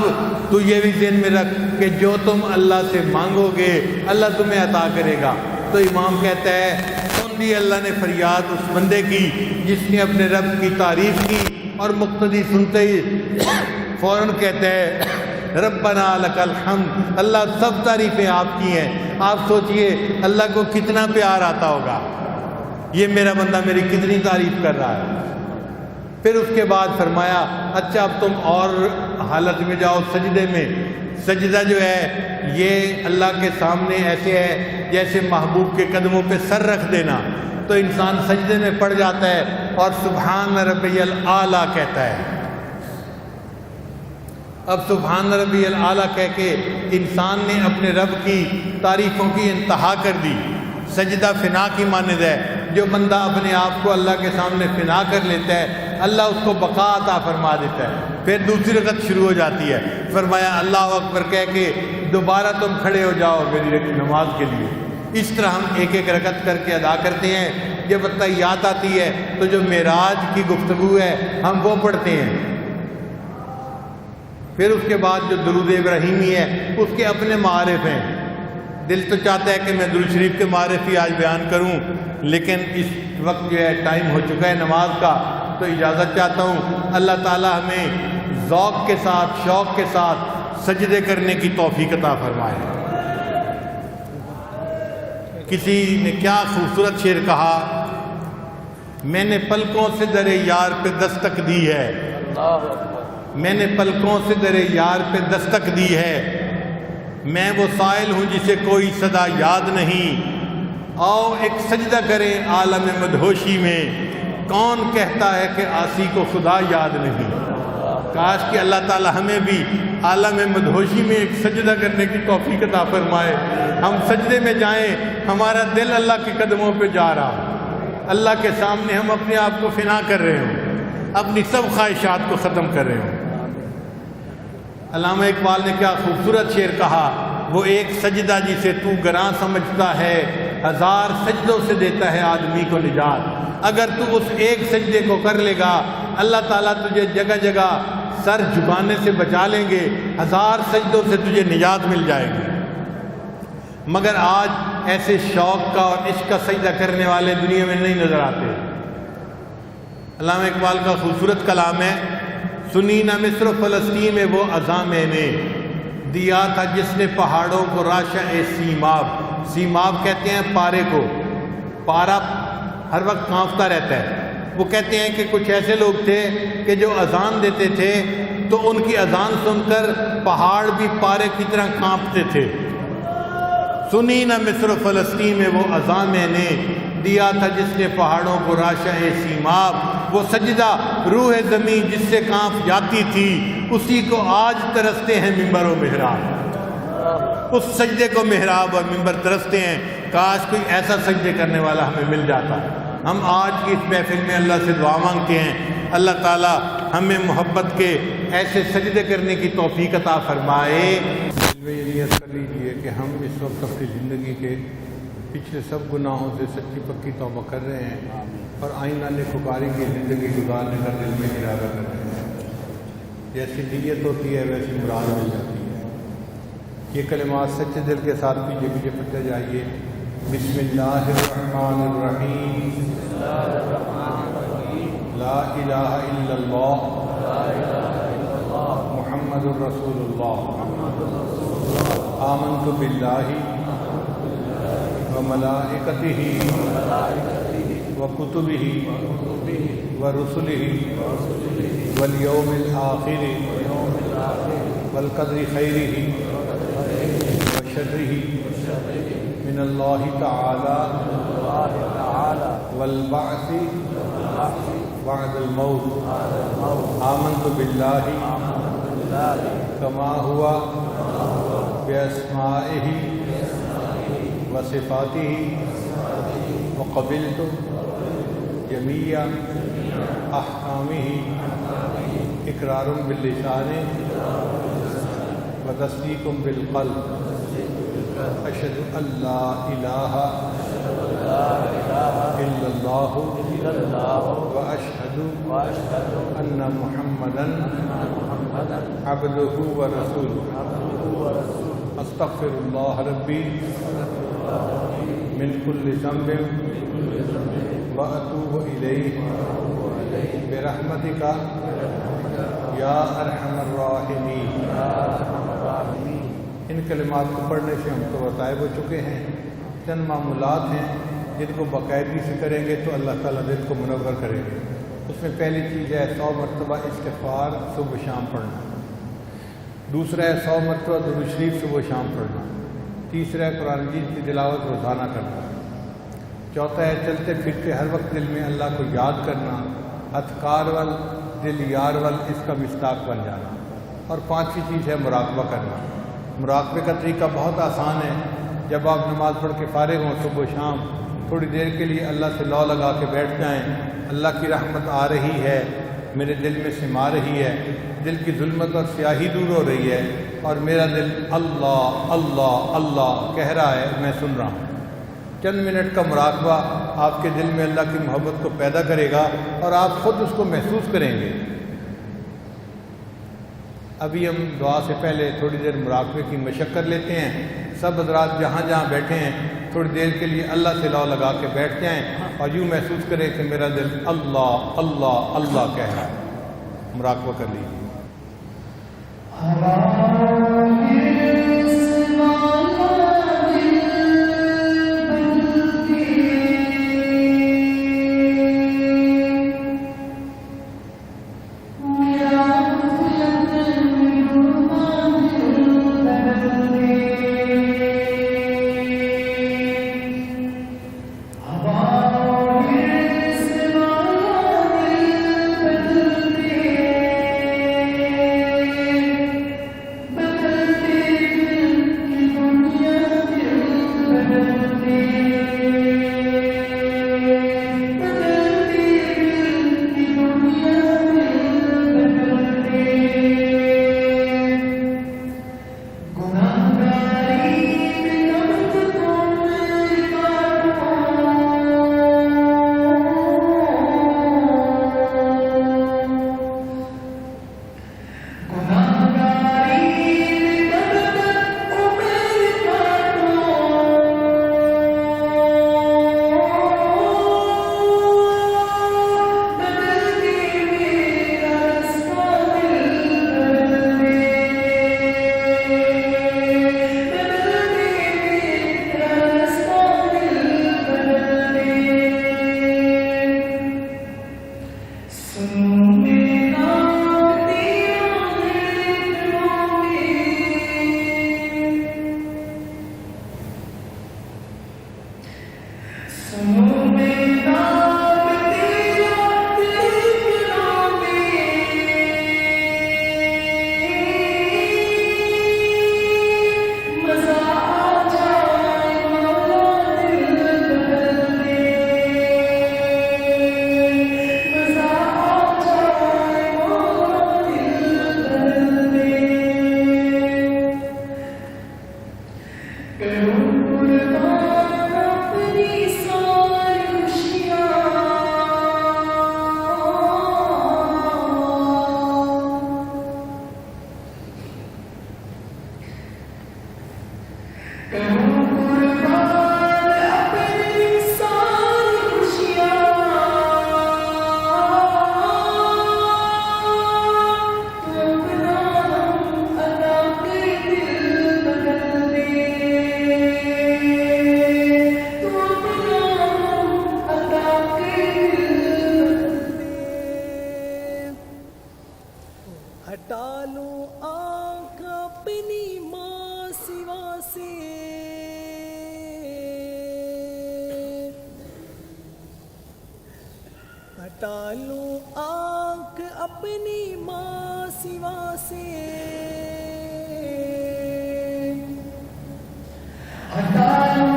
تو یہ بھی ذہن میں رکھ کہ جو تم اللہ سے مانگو گے اللہ تمہیں عطا کرے گا۔ تو امام کہتا ہے سن لی اللہ نے فریاد اس بندے کی جس نے اپنے رب کی تعریف کی، اور مقتدی سنتے ہی فوراً کہتا ہے ربنا لک الحمد، اللہ سب تعریفیں آپ کی ہیں۔ آپ سوچئے اللہ کو کتنا پیار آتا ہوگا، یہ میرا بندہ میری کتنی تعریف کر رہا ہے۔ پھر اس کے بعد فرمایا اچھا اب تم اور حالت میں جاؤ سجدے میں۔ سجدہ جو ہے یہ اللہ کے سامنے ایسے ہے جیسے محبوب کے قدموں پہ سر رکھ دینا، تو انسان سجدے میں پڑ جاتا ہے اور سبحان ربی الاعلیٰ کہتا ہے۔ اب سبحان ربی الاعلیٰ کہہ کے انسان نے اپنے رب کی تعریفوں کی انتہا کر دی۔ سجدہ فنا کی مانند ہے، جو بندہ اپنے آپ کو اللہ کے سامنے فنا کر لیتا ہے اللہ اس کو بقا عطا فرما دیتا ہے۔ پھر دوسری رکعت شروع ہو جاتی ہے، فرمایا اللہ اکبر کہہ کے دوبارہ تم کھڑے ہو جاؤ میری نماز کے لیے۔ اس طرح ہم ایک ایک رکعت کر کے ادا کرتے ہیں۔ جب یاد آتی ہے تو جو معراج کی گفتگو ہے ہم وہ پڑھتے ہیں۔ پھر اس کے بعد جو درود ابراہیمی ہے اس کے اپنے معارف ہیں۔ دل تو چاہتا ہے کہ میں درود شریف کے معارف ہی آج بیان کروں، لیکن اس وقت جو ہے ٹائم ہو چکا ہے نماز کا، تو اجازت چاہتا ہوں۔ اللہ تعالی ہمیں ذوق کے ساتھ شوق کے ساتھ سجدے کرنے کی توفیق عطا فرمائے۔ کسی نے کیا خوبصورت شعر کہا، میں نے پلکوں سے در یار پہ دستک دی ہے، میں نے پلکوں سے در یار پہ دستک دی ہے، میں وہ سائل ہوں جسے کوئی صدا یاد نہیں، آؤ ایک سجدہ کریں عالم مدہوشی میں، کون کہتا ہے کہ عاصی کو خدا یاد نہیں۔ کاش کہ اللہ تعالی ہمیں بھی عالم مدہوشی میں ایک سجدہ کرنے کی توفیق عطا فرمائے۔ ہم سجدے میں جائیں، ہمارا دل اللہ کے قدموں پہ جا رہا، اللہ کے سامنے ہم اپنے آپ کو فنا کر رہے ہوں، اپنی سب خواہشات کو ختم کر رہے ہوں۔ علامہ اقبال نے کیا خوبصورت شعر کہا، وہ ایک سجدہ جسے تو گراں سمجھتا ہے، ہزار سجدوں سے دیتا ہے آدمی کو نجات۔ اگر تو اس ایک سجدے کو کر لے گا اللہ تعالیٰ تجھے جگہ جگہ سر جھکانے سے بچا لیں گے، ہزار سجدوں سے تجھے نجات مل جائے گی۔ مگر آج ایسے شوق کا اور عشق کا سجدہ کرنے والے دنیا میں نہیں نظر آتے۔ علامہ اقبال کا خوبصورت کلام ہے، سنی نہ مصر و فلسطین میں وہ اذاں میں نے دیا تھا جس نے پہاڑوں کو راشع سیماب۔ سیماب کہتے ہیں پارے کو، پارا ہر وقت کانپتا رہتا ہے۔ وہ کہتے ہیں کہ کچھ ایسے لوگ تھے کہ جو اذان دیتے تھے تو ان کی اذان سن کر پہاڑ بھی پارے کی طرح کانپتے تھے۔ سنی نہ مصر و فلسطین میں وہ اذاں میں نے دیا تھا جس نے پہاڑوں کو راشع سیماب۔ وہ سجدہ روح زمین جس سے کانپ جاتی تھی اسی کو آج ترستے ہیں ممبر و محراب۔ اس سجدے کو محراب اور ممبر ترستے ہیں۔ کاش کوئی ایسا سجدے کرنے والا ہمیں مل جاتا۔ ہم آج کی اس محفل میں اللہ سے دعا مانگتے ہیں، اللہ تعالیٰ ہمیں محبت کے ایسے سجدے کرنے کی توفیق عطا فرمائے۔ دل میں یہ نیت کر لیجیے کہ ہم اس وقت اپنی زندگی کے پچھلے سب گناہوں سے سچی پکی توبہ کر رہے ہیں اور آئندہ نیکوکاری کی زندگی گزارنے کا دل میں ارادہ کر رہے ہیں۔ جیسی نیت ہوتی ہے ویسی مراد مل جاتی ہے۔ یہ کلمات سچے دل کے ساتھ پیچھے پڑھتے جائیے۔ بسم اللہ الرحمن الرحیم، لا الہ الا اللہ محمد الرسول اللہ، آمنت باللہ وملائکتہ وکتبہ ورسله واليوم الآخر والقدر خيره وشره من الله تعالى والبعث بعد الموت آمنت بالله كما هو بأسمائه وصفاته وقبلت جميع أحكامه إقرار باللسان وتصديق بالقلب أشهد أن لا إله إلا الله وأشهد أن محمدا عبده ورسوله أستغفر الله ربي من كل ذنب وأتوب إليه برحمتك یا ارحم الراحمین۔ ان کلمات کو پڑھنے سے ہم تو غائب ہو چکے ہیں، چند معمولات ہیں جن کو باقاعدگی سے کریں گے تو اللہ تعالیٰ دل کو منور کریں گے۔ اس میں پہلی چیز ہے 100 مرتبہ استغفار صبح شام پڑھنا، دوسرا ہے 100 مرتبہ درود شریف صبح شام پڑھنا، تیسرا ہے قرآن مجید کی تلاوت روزانہ کرنا، چوتھا ہے چلتے پھرتے ہر وقت دل میں اللہ کو یاد کرنا، اذکار وال دل یار وال اس کا مصداق بن جانا، اور پانچویں چیز ہے مراقبہ کرنا۔ مراقبے کا طریقہ بہت آسان ہے، جب آپ نماز پڑھ کے فارغ ہوں صبح و شام تھوڑی دیر کے لیے اللہ سے لو لگا کے بیٹھ جائیں، اللہ کی رحمت آ رہی ہے، میرے دل میں سما رہی ہے، دل کی ظلمت اور سیاہی دور ہو رہی ہے، اور میرا دل اللہ اللہ اللہ کہہ رہا ہے، میں سن رہا ہوں۔ چند منٹ کا مراقبہ آپ کے دل میں اللہ کی محبت کو پیدا کرے گا اور آپ خود اس کو محسوس کریں گے۔ ابھی ہم دعا سے پہلے تھوڑی دیر مراقبے کی مشق کر لیتے ہیں۔ سب حضرات جہاں جہاں بیٹھے ہیں تھوڑی دیر کے لیے اللہ سے لو لگا کے بیٹھ جائیں اور یوں محسوس کریں کہ میرا دل اللہ اللہ اللہ کہہ رہا ہے۔ مراقبہ کر لیجیے۔ لوں آنکھ اپنی ماں سوا سے، ہٹا لوں آنکھ اپنی ماں سوا سے، ہٹا لوں